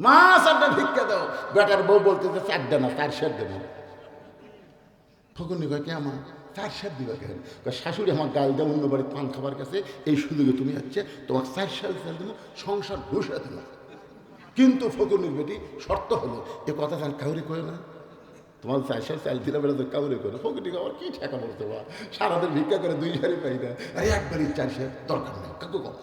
মাছ আড্ডা ভিক্ষা দাও। বেটার বউ বলতেছে 4 দেনা 4 সের দেবো। ফকুনি কয় কে আমার 4 সের দিবা কেন? শাশুড়ি আমার গাল দেয় অন্য বাড়ি পান খাবার কাছে, এই সুযোগে তুমি যাচ্ছে তোমাকে 4 সের দেবো, সংসার ঘুষে দেবো। কিন্তু ফকুনির বেটি শর্ত হলো এ কথা চাল কাউরি কয় না, তোমার 4 সের চাল দিলে বেড়া কাউরি করে না। ফকুনি আবার কি ঠেকা বলতে পার, সারাদিন ভিক্ষা করে 2 সারি পাই না, আরে একবারই 4 সের দরকার নেই কাকু কথা।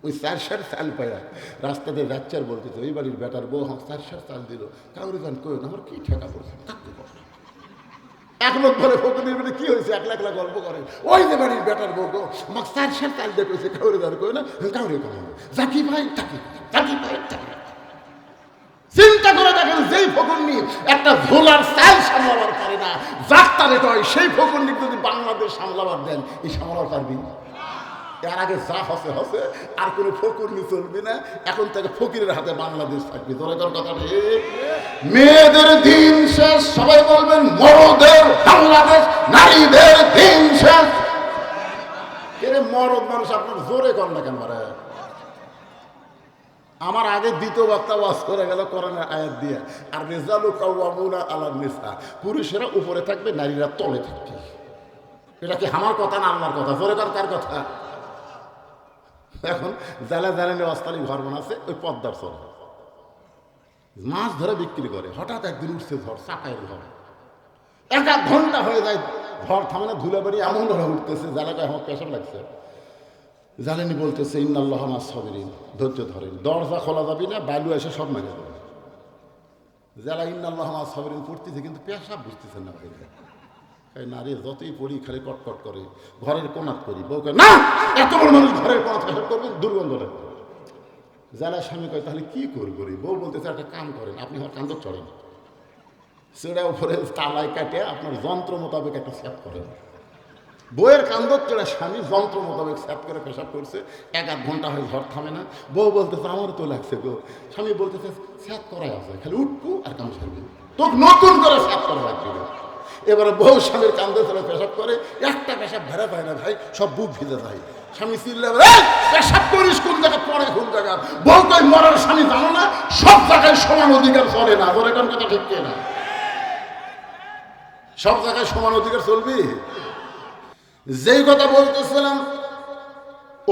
ওই 4 সের চাল পাইয়া রাস্তাতে যাচ্ছে আর বলতেছে ওই বাড়ির বেটার বউ আমার 4 সের চাল দিল, কাউরি গান কই না, আমার কি ঠেকা পড়ছে কাকু কথা। এক লোক বলে ফকুনির বেটে কি হয়েছে, একলা একলা গল্প করে, ওই যে বাড়ির বেটার বউ গো আমাকে 4 সের চাল দিয়ে কইছে, কাউরি গান কই না, কাউরি কথা জাকি ভাই তাকি জাকি ভাই তাকি। চিন্তা করে দেখেন, যেই ফকুন্নি একটা ঝোলার চাল সামলাবার পারে না, যাত্রারে কয় সেই ফকুন্নি যদি বাংলাদেশ সামলাবার দেন, এই সামলাবার পারবি? এর আগে যা হসে হসে, আর কোনো ফকুন্নি চলবি না। এখন থেকে ফকিরের হাতে বাংলাদেশ থাকবি। তোর কথা নেই। মেয়েদের দিন শেষ, সবাই বলবেন মরদের বাংলাদেশ, নারীদের দিন শেষ। এরে মরদ মানুষ আপনার জোরে কর না কেন? আমার আগে দ্বিতীয় বক্তা ওয়াজ করে গেল কোরআনের আয়াত দিয়ে, আর রিজালু কাওয়ামুনা আলা নিসা, পুরুষেরা উপরে থাকবে নারীরা তলে থাকবে। এটা কি আমার কথা না আল্লাহর কথা? জোরে কর কার কথা? এখন জ্বালা জ্বালানি অস্থালি ঘর বানাচ্ছে ওই পদ্মার চর, মাছ ধরে বিক্রি করে। হঠাৎ একদিন উঠছে ঝড়, চাকায় ঘর, 1 ঘন্টা হয়ে যায় ঘর থামে না, ধুলাবাড়ি এমন ধরে উঠতেছে, জ্বালাকায় আমার পেশা লাগছে। জানেনি বলতেছে ইন্নাল্লাহ মাস সাবিরিন, ধৈর্য ধরেন, দরজা খোলা যাবি না, বালু এসে সব মেরে দেবে। যারা ইন্নাল্লাহ মাস সাবিরিন পড়তেছে কিন্তু পেশাব বুঝতেছেন না। নারী যতই পড়ি খালি কটকট করে, ঘরের কোনাত করি, বউকে না এত বড় মানুষ ঘরের কোনাত পেশাব করবেন, দুর্গন্ধ লাগবে। যারা স্বামী কয় তাহলে কি করি, বউ বলতেছে একটা কাম করেন, আপনি আমার কান্দর চড়েন, সেটা উপরে তালায় কাটে আপনার যন্ত্র মোতাবেক একটা স্যাপ করেন। বউয়ের কান্দর চড়ে স্বামী যন্ত্র মোতাবেক স্যাপ করে পেশাব করছে, 1 ঘন্টা হয়ে ঘর থামে না। বউ বলতেছে আমারও তো লাগছে গো। স্বামী বলতেছে স্যাপ করাই আছে, খালি উঠবো আর কাম সারবি, তোকে নতুন করে স্যাপ করা লাগবে। এবারে বউ স্বামীর কান্দে চলে পেশাব করে, একটা পেশাব ভেড়া পায় না ভাই, সব বুক ভিজে যায়। স্বামী চিল্লে পেশাব করিস কোন জায়গা, পরে কোন জায়গা। বউ কই মরার স্বামী জানো না, সব জায়গায় সমান অধিকার চলে না। ওর এখন কথা ঠিক না, সব জায়গায় সমান অধিকার চলবি। যেই কথা বলতেছিলাম,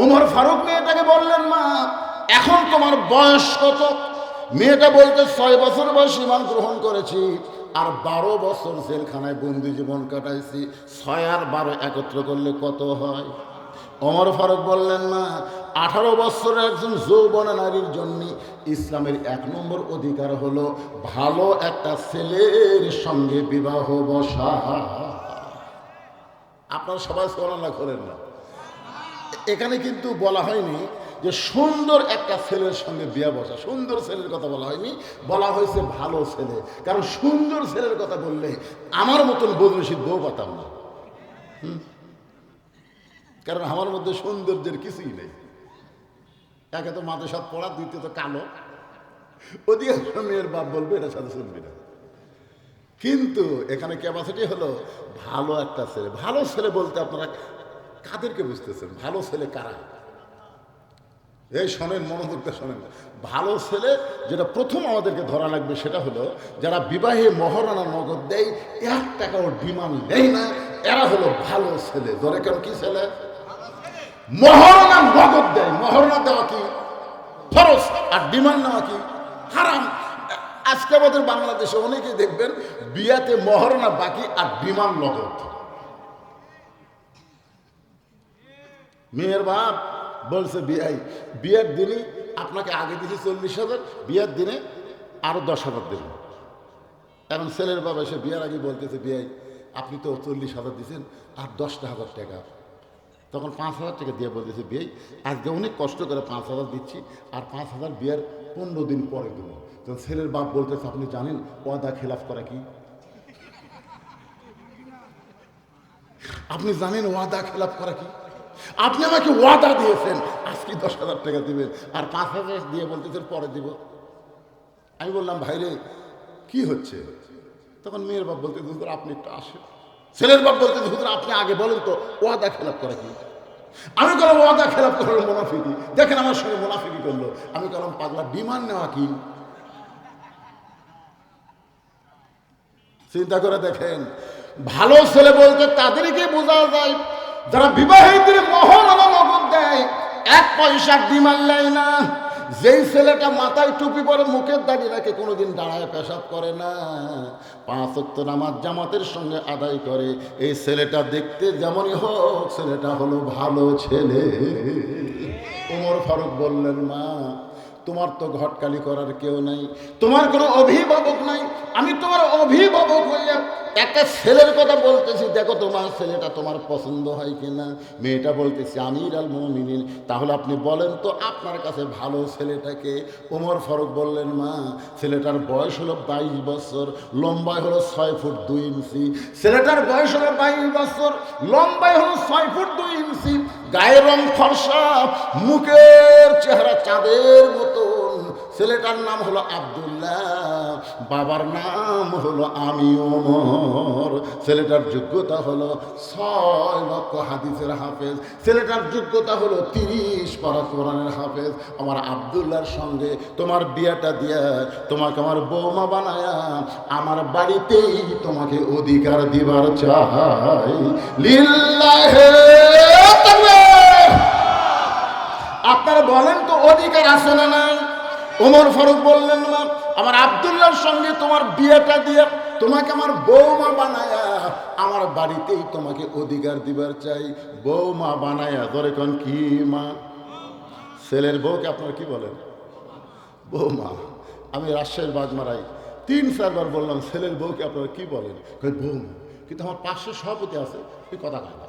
ওমর ফারুক মেয়েটাকে বললেন মা এখন তোমার বয়স কত? মেয়েটা বলতে 6 বছর বয়স ঈমান গ্রহণ করেছি, আর 12 বছর জেলখানায় বন্দি জীবন কাটাইছি। 6 আর 12 একত্র করলে কত হয়? ওমর ফারুক বললেন মা 18 বছরের একজন যৌবনা নারীর জন্য ইসলামের 1 নম্বর অধিকার হলো ভালো একটা ছেলের সঙ্গে বিবাহ বসা। আপনারা সবাই সুবহানাল্লাহ করেন না? এখানে কিন্তু বলা হয়নি যে সুন্দর একটা ছেলের সঙ্গে বিয়ে বসা, সুন্দর ছেলের কথা বলা হয়নি, বলা হয়েছে ভালো ছেলে। কারণ সুন্দর ছেলের কথা বললে আমার মতন বদনসিদ বউ পাতাম না। কারণ আমার মধ্যে সৌন্দর্যের কিছুই নেই। একে তো মাদ্রাসাত পড়া, দ্বিতীয়ত কালো, অধিকাংশ মেয়ের বাপ বলবে এটার সাথে শুনবি না। কিন্তু এখানে ক্যাপাসিটি হলো ভালো একটা ছেলে। ভালো ছেলে বলতে আপনারা কাদেরকে বুঝতেছেন? ভালো ছেলে কারা? এই শোনেন, মনোযোগটা শোনেন। ভালো ছেলে যেটা প্রথম আমাদেরকে ধরা লাগবে সেটা হলো যারা বিবাহে মহারণা নগদ দেয়, 1 টাকাও ডিমান্ড দেয় না, এরা হলো ভালো ছেলে। ধরে কেন কি ছেলে? মহারণা নগদ দেয়। মহারণা দেওয়া কি ফরজ, আর ডিমান্ড নেওয়া কি হারাম। আজকে আমাদের বাংলাদেশে অনেকেই দেখবেন বিয়াতে মহারণা বাকি আর ডিমান্ড নগদ। মেয়ের বাপ বলছে বিয়ের দিনই আপনাকে আগে দিয়েছি 40,000, বিয়ের দিনে আরো 10,000 দেবেন। এখন ছেলের বাবা এসে বিয়ের আগে বলতেছে বিয়াই আপনি তো 40,000 দিয়েছেন আর 10,000 টাকা। তখন 5,000 টাকা দিয়ে বলতেছে বিয়াই আজকে অনেক কষ্ট করে 5,000 দিচ্ছি, আর 5,000 বিয়ের 15 দিন পরে দেবো। তখন ছেলের বাপ বলতেছে আপনি জানেন ওয়াদা খেলাফ করা কি? আপনি জানেন ওয়াদা খেলাফ করা কি? আপনি আমাকে ওয়াদা দিয়েছেন আজকে 10,000 টাকা দিবেন, আর 5,000 দিয়ে বলতেছেন পরে দিব। আমি বললাম ভাইরে কি হচ্ছে? তখন মেয়ের বাপ বলতে হুজুর আপনি একটু আসেন। ছেলের বাপ বলতে হুজুর আপনি আগে বলেন তো ওয়াদা খেলাফ করা কি? আমি বললাম ওয়াদা খেলাফ করার মুনাফিকি। দেখেন আমার সঙ্গে মুনাফিকি করলো। আমি বললাম পাগলা ডিমান্ড নেওয়া কি? চিন্তা করে দেখেন, ভালো ছেলে বলতে তাদেরকে বোঝা যায় যারা বিবাহিতের মহলানা নগদ দেয়, 1 পয়সা ডিমান্ড নেয় না। যেই ছেলেটা মাথায় টুপি পরে মুখের দাড়ি রাখে, কোনোদিন দাঁড়ায় পেশাব করে না, 5 ওয়াক্ত নামাজ জামাতের সঙ্গে আদায় করে, এই ছেলেটা দেখতে যেমনই হোক ছেলেটা হলো ভালো ছেলে। ওমর ফারুক বললেন, মা তোমার তো ঘটকালি করার কেউ নাই, তোমার কোনো অভিভাবক নাই, আমি তোমার অভিভাবক হইয়া একটা ছেলের কথা বলতেছি, দেখো তোমার ছেলেটা তোমার পছন্দ হয় কিনা। মেয়েটা বলতেছি আমির আল মুমিনিন, তাহলে আপনি বলেন তো আপনার কাছে ভালো ছেলেটাকে। ওমর ফারুক বললেন, মা ছেলেটার বয়স হলো 22 বছর, লম্বায় হলো 6 ফুট 2 ইঞ্চি। ছেলেটার বয়স হলো 22 বছর, লম্বায় হলো 6 ফুট 2 ইঞ্চি, গায়ের রং ফর্সা, মুখের চেহারা চাঁদের মতন। ছেলেটার নাম হলো আব্দুল্লাহ, বাবার নাম হলো আমি ওমর। ছেলেটার যোগ্যতা হলো 6 লক্ষ হাদিসের হাফেজ, ছেলেটার যোগ্যতা হলো 30 পারা কোরআনের হাফেজ। আমার আব্দুল্লাহর সঙ্গে তোমার বিয়েটা দিয়া তোমাকে আমার বৌমা বানায়া আমার বাড়িতেই তোমাকে অধিকার দিবার চাই। লিল্লাহে তাকবীর। আপনারা বলেন তো অধিকার আছে না নাই? ওমর ফারুক বললেন, মা আমার আব্দুল্লাহর সঙ্গে তোমার বিয়েটা দিয়ে তোমাকে আমার বৌমা বানায়া আমার বাড়িতেই তোমাকে অধিকার দিবার চাই। বৌমা বানায়া ধরে কোন কি মা? ছেলের বউকে আপনারা কি বলেন? বৌমা। আমি রাজশাহীর বাগমারায় 3-4 বার বললাম ছেলের বউকে আপনারা কি বলেন? বৌমা। কিন্তু আমার পাশে সভাপতি আছে, এই কথা কয় না।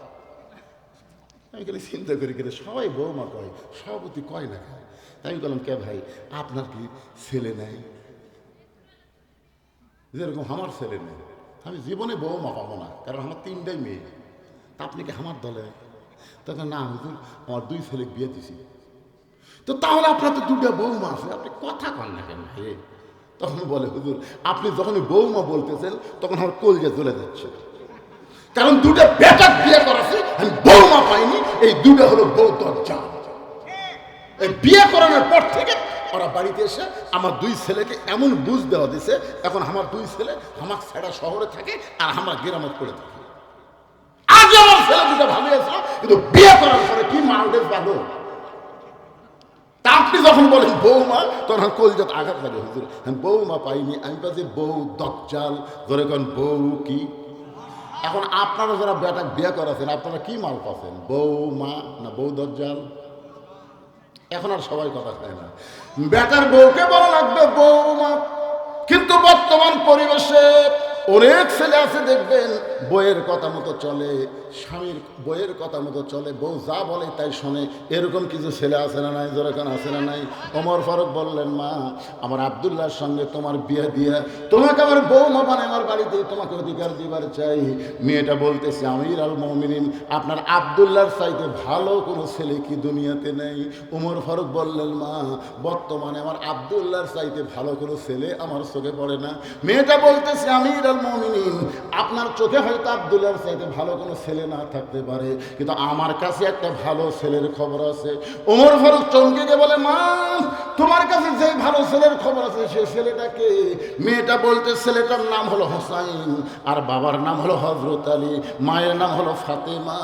আমি খালি চিন্তা করি কিন্তু সবাই বৌমা কয়, সভাপতি কয় না। তাই আমি বললাম, কে ভাই আপনার কি ছেলে নেই? যেরকম আমার ছেলে নেই, আমি জীবনে বৌমা পাবো না, কারণ আমার 3টাই মেয়ে। তা আপনি কি আমার দলে? তখন না হুজুর, আমার 2 ছেলে বিয়ে দিছি। তো তাহলে আপনার তো 2টা বৌমা আছে, আপনি কথা কন না কেন হে? তখন বলে, হুজুর আপনি যখনই বৌমা বলতেছেন তখন আমার কলজা জ্বলে যাচ্ছে, কারণ 2টা বেটা বিয়ে করাছে, আমি বৌমা পাইনি। এই 2টা হলো বউ দরজা। এই বিয়ে করানোর পর থেকে ওরা বাড়িতে এসে আমার 2 ছেলেকে এমন বুঝ দেওয়া দিছে, এখন আমার 2 ছেলে আমার ছেড়া শহরে থাকে আর আমার গ্রামে করে থাকে। আগে আমার ছেলে 2টা ভালো আছে, কিন্তু বিয়ে করার পরে কি মালদেশ ভালো। তা আপনি যখন বলেন বৌমা, তখন কলজাত আঘাত লাগে। হুজুর আমি বৌমা পাইনি, আমি পাচ্ছি বউ দজ্জাল। ধরে কোন বউ কি? এখন আপনারা যারা বেটা বিয়ে করাছেন আপনারা কি মাল পাচ্ছেন, বৌমা না বউ দজ্জাল? এখন আর সবাই কথা খায় না, বেটার বউকে বলা লাগবে বৌমা। কিন্তু বর্তমান পরিবেশে অনেক ছেলে আছে দেখবেন বইয়ের কথা মতো চলে, স্বামীর বইয়ের কথা মতো চলে, বউ যা বলে তাই শোনে। এরকম কিছু ছেলে আছে না নাই? যেরকম আছে না নাই? ওমর ফারুক বললেন, মা আমার আব্দুল্লাহর সঙ্গে তোমার বিয়ে দিয়ে তোমাকে আমার বৌমা বানায় আমার বাড়িতে তোমাকে অধিকার দিবার চাই। মেয়েটা বলতেছে, আমির আল মুমিনিন আপনার আব্দুল্লাহর চাইতে ভালো কোনো ছেলে কি দুনিয়াতে নেই? ওমর ফারুক বললেন, মা বর্তমানে আমার আব্দুল্লাহর চাইতে ভালো কোনো ছেলে আমার চোখে পড়ে না। মেয়েটা বলতেছে, আমির আল মুমিনিন আপনার চোখে হয়তো আব্দুল্লাহর চাইতে ভালো কোনো ছেলে না থাকতে পারে, কিন্তু আমার কাছে একটা ভালো ছেলের খবর আছে। ওমর ফারুক চমকে গিয়ে বলে, মা তোমার কাছে যে ভালো ছেলের খবর আছে সে ছেলেটাকে? মেয়েটা বলতে, ছেলেটার নাম হলো হোসাইন, আর বাবার নাম হলো হযরত আলী, মায়ের নাম হলো ফাতেমা,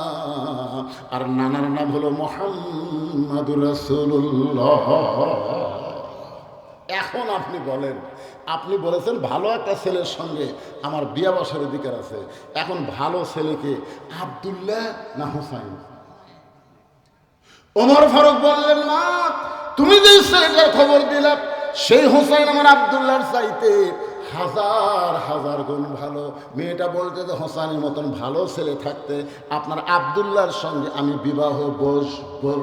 আর নানার নাম হলো মুহাম্মাদুর রাসূলুল্লাহ। এখন আপনি বলেন, আপনি বলেছেন ভালো একটা ছেলের সঙ্গে আমার বিয়ে বসার অধিকার আছে। এখন ভালো ছেলেকে আব্দুল্লাহ না হোসাইন? ওমর ফারুক বললেন, মা তুমি যে ছেলেটার খবর দিলা সেই হোসাইন আমার আব্দুল্লাহর চাইতে 1000 গুণ ভালো। মেয়েটা বলতে যে হোসাইনের মতন ভালো ছেলে থাকতে আপনার আব্দুল্লাহর সঙ্গে আমি বিবাহ বসবো,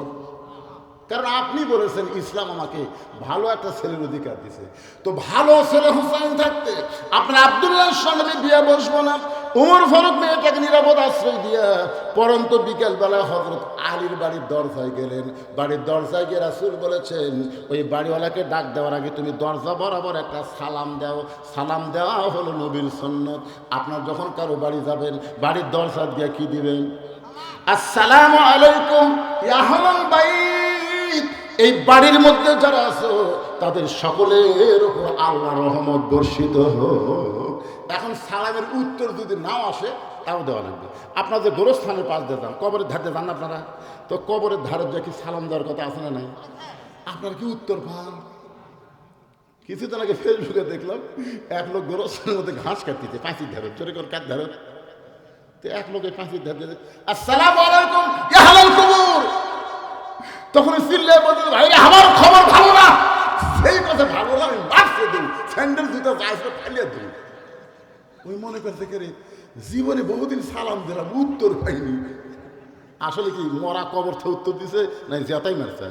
কারণ আপনি বলেছেন ইসলাম আমাকে ভালো একটা ছেলের অধিকার দিছে। তো ভালো ছেলে হুসাইন থাকতে আপনার আব্দুল্লাহর সঙ্গে আমি বিয়ে বসবো না। ওমর ফারুক মেয়েটাকে নিরাপদ আশ্রয় দিয়া পরন্ত বিকেলবেলা হযরত আলীর বাড়ির দরজায় গেলেন। বাড়ির দরজায় গিয়ে রাসূল বলেছেন, ওই বাড়িওয়ালাকে ডাক দেওয়ার আগে তুমি দরজা বরাবর একটা সালাম দাও। সালাম দেওয়া হলো নবীর সুন্নত। আপনার যখন কারো বাড়ি যাবেন বাড়ির দরজা দিয়ে কি দিবেন? আসসালামু আলাইকুম ইয়া আহলাল বাইত এই বাড়ির মধ্যে যারা আছো তাদের সকলের উপর আল্লাহ রহমত বর্ষিত হোক। এখন সালামের উত্তর যদি নাও আসে তাও দেওয়া লাগবে। আপনার যে গোরস্থানের পাশ দিয়ে যান, কবরের ধারে যান আপনারা, তো কবরের ধারে যে কি সালাম দেওয়ার কথা আছে না নাই? আপনার কি উত্তর পান? কিছুদিন আগে ফেসবুকে দেখলাম এক লোক গোরস্থানের মধ্যে ঘাস কাটতেছে, পাঁচির ধারে, চোরে করে কাট ধারে, তো এক লোকের পাঁচির ধারে আসসালামু আলাইকুম ইয়া আহলাল কবর, তখন চিল্লে বলতে ভাই আমার খবর ভালো না, সেই কথা ভালো না, আমি মারতে দিই, স্যান্ডেল জুতো চাইছে ফেলিয়ে দিই। ওই মনে করতে কে জীবনে বহুদিন সালাম দিলাম, উত্তর পাইনি। আসলে কি মরা কবর থেকে উত্তর দিছে না জেতাই মারছে?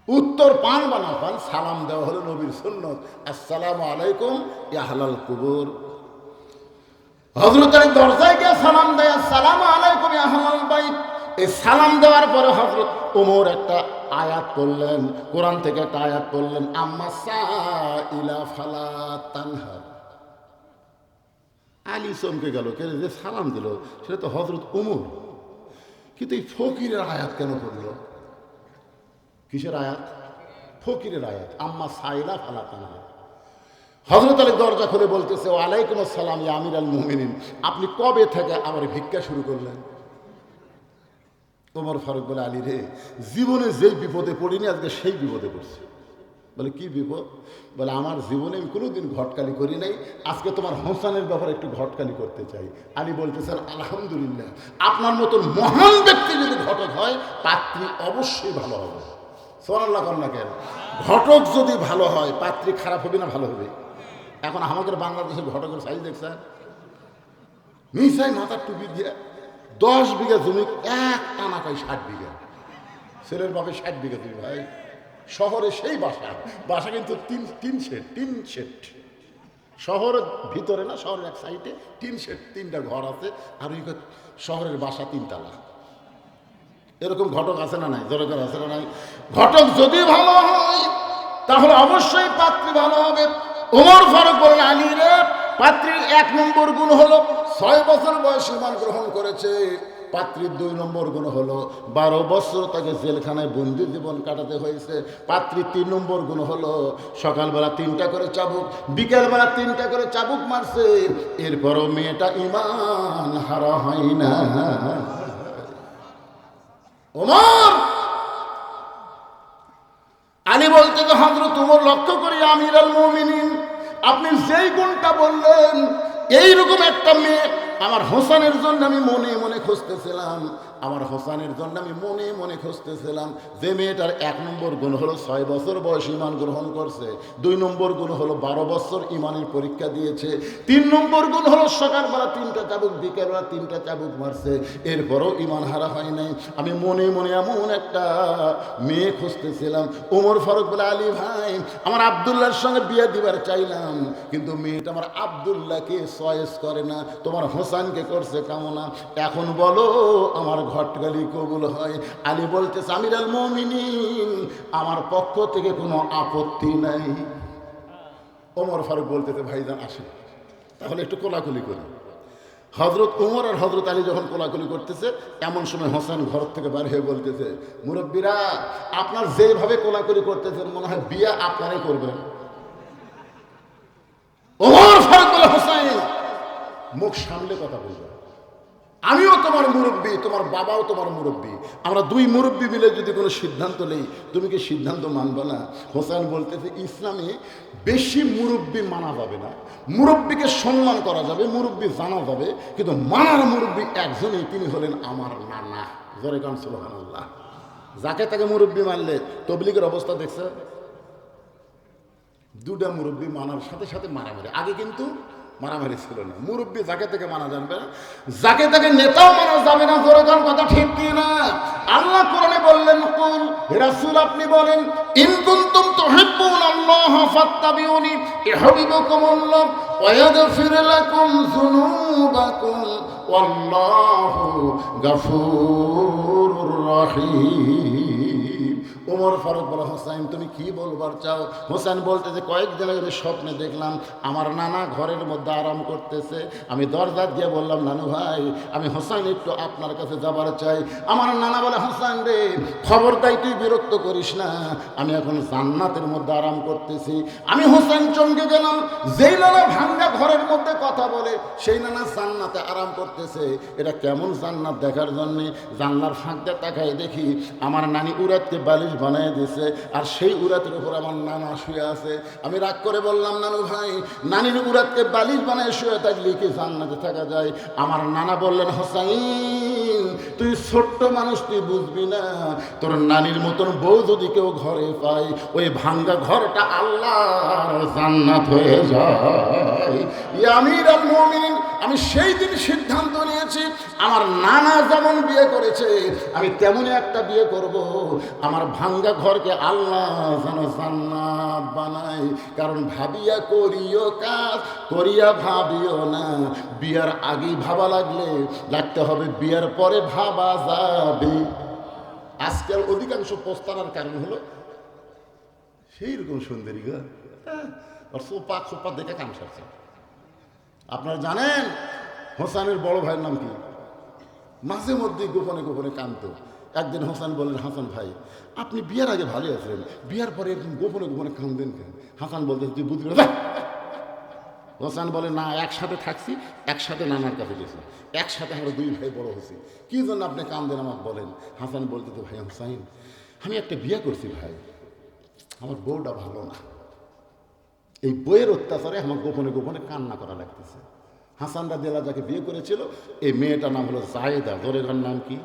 উত্তর পান বা না পান, সালাম দেওয়া হলো নবীর সুন্নত। আসসালামু আলাইকুম ইয়া আহলাল কবর। হযরত আলী দরজায় গিয়ে সালাম দেয়, আসসালামু আলাইকুম ইয়া আহলাল বাইত। এই সালাম দেওয়ার পরে হযরত ওমর একটা আয়াত পড়লেন, কোরআন থেকে একটা আয়াত পড়লেন, আম্মা সাইলা ফালা তানহার। আলী চমকে গেল, কে যে সালাম দিল সেটা তো হযরত ওমর, কিন্তু এই ফকিরের আয়াত কেন পড়লো? কিসের আয়াত? ফকিরের আয়াত, আম্মা সাইলা ফালা তানহার। হযরত আলী দরজা খুলে বলতেছে, ওয়ালাইকুম আসসালাম ইয়া আমির আল মুমিনিন, আপনি কবে থেকে আমার ভিক্ষা শুরু করলেন? ওমর ফারুক বলে, আলী রে, জীবনে যেই বিপদে পড়িনি আজকে সেই বিপদে পড়ছি। বলে কি বিপদ? বলে আমার জীবনে আমি কোনোদিন ঘটকালি করি নাই, আজকে তোমার হোসেনের ব্যাপারে একটু ঘটকালি করতে চাই। আলী বলতেছেন, আলহামদুলিল্লাহ, আপনার মতন মহান ব্যক্তি যদি ঘটক হয় পাত্রী অবশ্যই ভালো হবে। সুবহানাল্লাহ কন্যা কেন? ঘটক যদি ভালো হয় পাত্রী খারাপ হবে না ভালো হবে? এখন আমাদের বাংলাদেশের ঘটকের সাইজ দেখছেন, মিসাই মাথার টুপি দিয়ে 10 বিঘা জমি এক টানা পাই 60 বিঘা, ছেলের বাপে 60 বিঘা জমি। ভাই শহরে সেই বাসা, বাসা কিন্তু তিন সেট, শহরের ভিতরে না, শহরের এক সাইডে 3 সেট, 3টা ঘর আছে, আর ওই শহরের বাসা 3 তালা। এরকম ঘটক আছে না নাই? জোরে করে আছে না নাই? ঘটক যদি ভালো হয় তাহলে অবশ্যই পাত্রী ভালো হবে। ওমর ফারুক বলেন, আলী রে, পাত্রীর 1 নম্বর গুণ হলো 6 বছর বয়সে ঈমান গ্রহণ করেছে। পাত্রীর 2 নম্বর গুণ হলো 12 বছর তাকে জেলখানায় বন্দি জীবন কাটাতে হয়েছে। পাত্রীর 3 নম্বর গুণ হলো সকালবেলা 3টা করে চাবুক, বিকেলবেলা 3টা করে চাবুক মারছে, এরপরও মেয়েটা ঈমান হারা হয় না। ওমর, আলী বলতে যে হযরত ওমর, লক্ষ্য করি আমির আল মুমিনিন, আপনি যেই গুণটা বললেন, এইরকম একটা মেয়ে আমার হোসেনের জন্য আমি মনে মনে খুঁজতেছিলাম, আমার হোসেনের জন্য আমি মনে মনে খুঁজতেছিলাম। যে মেয়েটার 1 নম্বর গুণ হলো 6 বছর বয়স ঈমান গ্রহণ করছে, 2 নম্বর গুণ হলো 12 বছর ঈমানের পরীক্ষা দিয়েছে, 3 নম্বর গুণ হলো সকালবেলা 3টা চাবুক, বিকেলবেলা 3টা চাবুক মারছে, এরপরও ঈমান হারা হয় নাই। আমি মনে মনে এমন একটা মেয়ে খুঁজতেছিলাম। ওমর ফারুক বলে, আলী ভাই, আমার আব্দুল্লাহর সঙ্গে বিয়ে দিবার চাইলাম, কিন্তু মেয়েটা আমার আব্দুল্লাহকে চয়েস করে না, তোমার হোসেনকে করছে কামনা। এখন বলো আমার ঘটকালি কবুল হয়? আলী বলতেছে, আমির আল মুমিনিন, আমার পক্ষ থেকে কোনো আপত্তি নাই। ওমর ফারুক বলতেছে, ভাইজান আসে, তাহলে একটু কোলাকুলি করি। হযরত ওমর আর হযরত আলী যখন কোলাকুলি করতেছে, এমন সময় হোসেন ঘর থেকে বের হয়ে বলতেছে, মুরব্বীরা, আপনার যেভাবে কোলাকুলি করতেছেন মনে হয় বিয়ে আপনারাই করবেন। ওমর ফারুক বলে, হোসেন, মুখ সামলে কথা বলবে, আমিও তোমার মুরব্বী, তোমার বাবাও তোমার মুরব্বী, আমরা 2 মুরব্বী মিলে যদি কোনো সিদ্ধান্ত নেই, তুমি কি সিদ্ধান্ত মানবে না? হোসেন বলতেছে, ইসলামে বেশি মুরব্বী মানা যাবে না, মুরব্বীকে সম্মান করা যাবে, মুরব্বী জানা যাবে, কিন্তু মানার মুরব্বী একজনই, তিনি হলেন আমার নানা। জোরে কান সুবহানাল্লাহ। যাকে তাকে মুরব্বী মানলে তবলিগের অবস্থা দেখছে, 2টা মুরব্বী মানার সাথে সাথে মারামারি। আগে কিন্তু মারামারি ছিল না। মুরব্বী যাকে তাকে মানা যাবে না, যাকে তাকে নেতাও মানা যাবে না। জোরে গান কথা ঠিক কি না? আল্লাহ কোরআনে বললেন, কুল, হে রাসূল আপনি বলেন, ইন কুনতুম তুহিব্বুনাল্লাহ ফাত্তাবিউনি ইউহিব্বুকুমুল্লাহ ওয়া ইয়াগফির লাকুম যুনুবাকুম ওয়াল্লাহু গফুরুর রহিম। ও ওমর ফারুক বলে, হোসেন তুমি কি বলবার চাও? হোসেন বলতে যে কয়েকদিন আগে আমি স্বপ্নে দেখলাম আমার নানা ঘরের মধ্যে আরাম করতেছে। আমি দরজা দিয়ে বললাম, নানু ভাই আমি হোসেন একটু আপনার কাছে যাবার চাই। আমার নানা বলে, হোসেন রে খবরদাই তুই বিরক্ত করিস না, আমি এখন জান্নাতের মধ্যে আরাম করতেছি। আমি হোসেন চমকে গেলাম, যেই নানা ভাঙ্গা ঘরের মধ্যে কথা বলে সেই নানা জান্নাতে আরাম করতেছে। এটা কেমন জান্নাত দেখার জন্যে জানলার ফাঁক দিয়ে তাকায় দেখি আমার নানি উরাতকে বালিশ বানিয়ে দিয়েছে, আর সেই উরাতের উপর আমার নানা শুয়ে আছে। আমি রাগ করে বললাম, নানু ভাই নানির উরাতকে বালিশ বানিয়ে শুয়ে থাকলে কি জান্নাতে থাকা যায়? আমার নানা বললেন, হোসাইন তুই ছোট্ট মানুষ, তুই বুঝবি না, তোর নানির মতন বউ যদি কেউ ঘরে পায় ওই ভাঙ্গা ঘরটা আল্লাহর জান্নাত হয়ে যায়। ইয়া আমিরুল মুমিনিন, আমি সেই দিন সিদ্ধান্ত নিয়েছি আমার নানা যেমন বিয়ে করেছে আমি তেমনই একটা বিয়ে করব। আমার ভাঙ্গা ঘরকে আল্লাহ যেন জান্নাত বানায়। কারণ ভাবিয়া করিও কাজ, করিয়া ভাবিও না। বিয়ার আগেই ভাবা লাগতে হবে, বিয়ার পরে ভাবা যাবে। আজকাল অধিকাংশ পোস্তার কারণ হলো সেই রকম সুন্দরী গো, আর সোপা সোপা দেখে কাম সারছে। আপনারা জানেন হোসেনের বড় ভাইয়ের নাম কি? মাঝে মধ্যে গোপনে গোপনে কাঁদত। একদিন হোসেন বললেন, হাসান ভাই আপনি বিয়ার আগে ভালো আছেন, বিয়ার পরে এরকম গোপনে গোপনে কাঁদেন কেন? হাসান বলতে, তুই বুঝবি না। হোসেন বলে, না একসাথে থাকছি, একসাথে নানার কাছে গেছি, একসাথে আমরা দুই ভাই বড় হয়েছি, কি জন্য আপনি কান্দেন আমাকে বলেন? হাসান বলতে, তো ভাই হোসাইন আমি একটা বিয়ে করছি ভাই, আমার বউটা ভালো না, এই বইয়ের অত্যাচারে আমার গোপনে গোপনে কান্না করা লাগতেছে। হাসান রাদিয়াল্লাহু যাকে বিয়ে করেছিল এই মেয়েটার নাম হলো জায়েদা। জোরেগার নাম কি?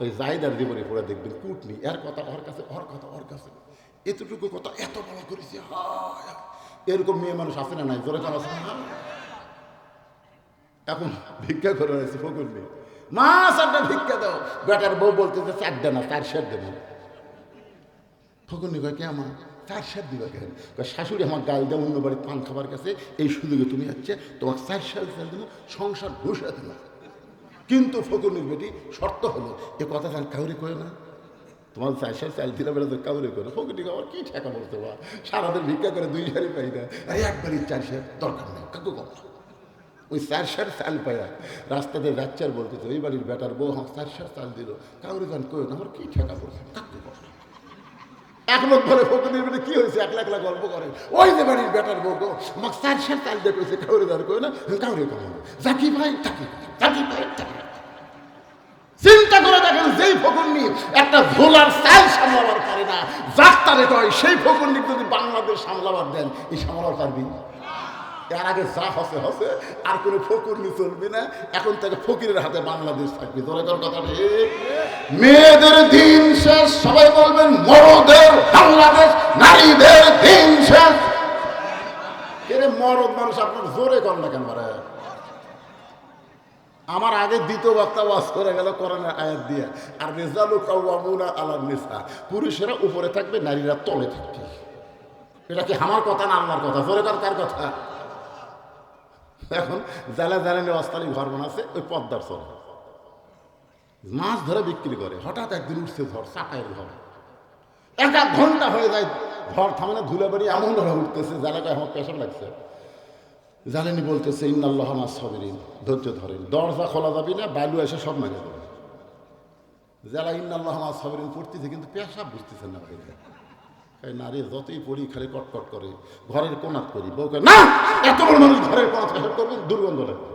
ওই জায়েদার জীবনে পড়ে দেখবেন কুটনি, এর কথা ওর কাছে, ওর কথা ওর কাছে, এতটুকু কথা এত বড় করেছি। এরকম মেয়ে মানুষ আছে না নাই? জোরে কান আছে না? এখন ভিক্ষা করে রয়েছে ফকুর নেই, মা চারটা ভিক্ষা দাও। বেটার বউ বলতেছে চারটা না, 4 সের দেবো। ফকুর নি কয়, কে আমার 4 সের দিবা কেন? শাশুড়ি আমার গাল দেয় অন্য বাড়ির পান খাবার কাছে, এই সুযোগে তুমি হচ্ছে তোমাকে 4 সের দেবো, সংসার ঘুষে দেবো। কিন্তু ফকুরনির বেটি শর্ত হলো এ কথা চাল কাউরে কয়ে না, তোমার 4 সের চাল দিলে বেড়া কাউরে করে। ফকুরনি আমার কি ঠেকা বলতে বা, সারাদিন ভিক্ষা করে 2 সেরই পাই না, একবারই 4 সের দরকার নেই, কাকু কম ওই 4 সের চাল পায়া রাস্তাতে যাচ্ছে আর বলতেছে ওই বাড়ির বেটার বউ আমার 4 সের চাল দিল, কাউরে গান কয়ে না, আমার কি ঠেকা বলছে কাকু কম। এক লোক ধরে ফকুরনির বেটি কি হয়েছে একলা একলা গল্প করে, ওই যে বাড়ির বেটার বউ গো আমাকে 4 সের চাল দিয়ে কইছে, কাউরে গান কয়ে না, কাউরে কম জাকি ভাই তাকি, জাকি ভাই তাকি। চিন্তা করে দেখেন, যেই ফকুন্নি একটা ঝোলার চাল সামলাবার পারে না, যাত্রারে কয় সেই ফকুন্নি যদি বাংলাদেশ সামলাবার দেন, এই সামলাবার পারবি? এর আগে যা হসে হসে, আর কোনো ফকুন্নি চলবি না। এখন থেকে ফকিরের হাতে বাংলাদেশ থাকবে। তোর কথা ঠিক। মেয়েদের দিন শেষ, সবাই বলবেন মরদের বাংলাদেশ, নারীদের দিন শেষ। এর মরদ মানুষ আপনার জোরে কর না কেন? আমার আগে দ্বিতীয় বক্তা ওয়াজ করে গেল কোরআনের আয়াত দিয়ে, আর রিজালু কাওয়ামুনা আলান নিসা, পুরুষেরা উপরে থাকবে নারীরা তলে থাকবে। এটা কি আমার কথা না আল্লাহর কথা? জোরে কর, কার কথা? এখন জ্বালা জ্বালানি অস্থায়ী ঘর বানাচ্ছে ওই পদ্মার চর, মাছ ধরে বিক্রি করে। হঠাৎ একদিন উঠছে ঝড়, চাকায়ের ঝড়, 1 ঘন্টা হয়ে যায় ঝড় থামে না, ধুলে বাড়ি এমন ধরে উঠতেছে, জ্বালাটায় আমার পেশা লাগছে। জানেনি বলতেছে ইন্নাল্লাহ মাস সাবিরিন, ধৈর্য ধরেন, দরজা খোলা যাবে না, বালু এসে সব মেরে দেবে। যারা ইন্নাল্লাহ মাস সাবিরিন পড়তেছে কিন্তু পেশাব বুঝতেছেন না। নারী যতই পড়ি খালি কটকট করে, ঘরের কোনাত করি, বউকে না এত বড় মানুষ ঘরের কোনাত পেশাব করবে, দুর্গন্ধ লাগবে।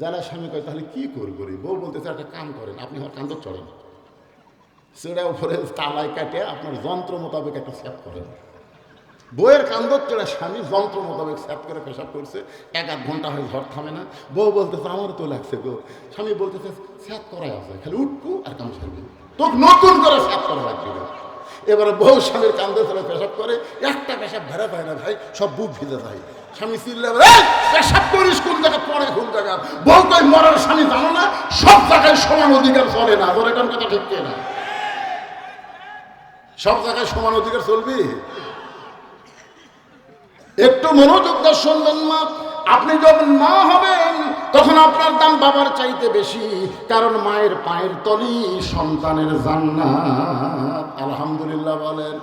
যারা স্বামী কয় তাহলে কি করি, বউ বলতেছে একটা কাম করেন, আপনি আমার কান্দর চড়েন, সেটা উপরে তালায় কাটে আপনার যন্ত্র মোতাবেক একটা স্যাপ করেন। বউয়ের কান্দর চড়ে স্বামী যন্ত্র মোতাবেক স্যাপ করে পেশাব করছে, 1 ঘন্টা হয়ে ঝড় থামে না। বউ বলতেছে আমারও তো লাগছে গো। স্বামী বলতেছে স্যাপ করাই আছে, খালি উঠবো আর কাম সারবি, তোকে নতুন করে স্যাপ করা লাগবে। এবারে বউ স্বামীর কান্দে চলে পেশাব করে, একটা পেশাব ভেড়া পায় না ভাই, সব বুক ভিজে যায়। স্বামী চিল্লে পেশাব করিস কোন জায়গা, পরে কোন জায়গা? বউ কই মরার স্বামী জানো না, সব জায়গায় সমান অধিকার চলে না। ধরে কোন কথা ঠিক না? সব জায়গায় সমান অধিকার চলবি? একটু মনোযোগ দিয়ে শুনবেন মা, আপনি যখন মা হবেন তখন আপনার দাম বাবার চাইতে বেশি, কারণ মায়ের পায়ের তলি সন্তানের জান্নাত। আলহামদুলিল্লাহ বলেন।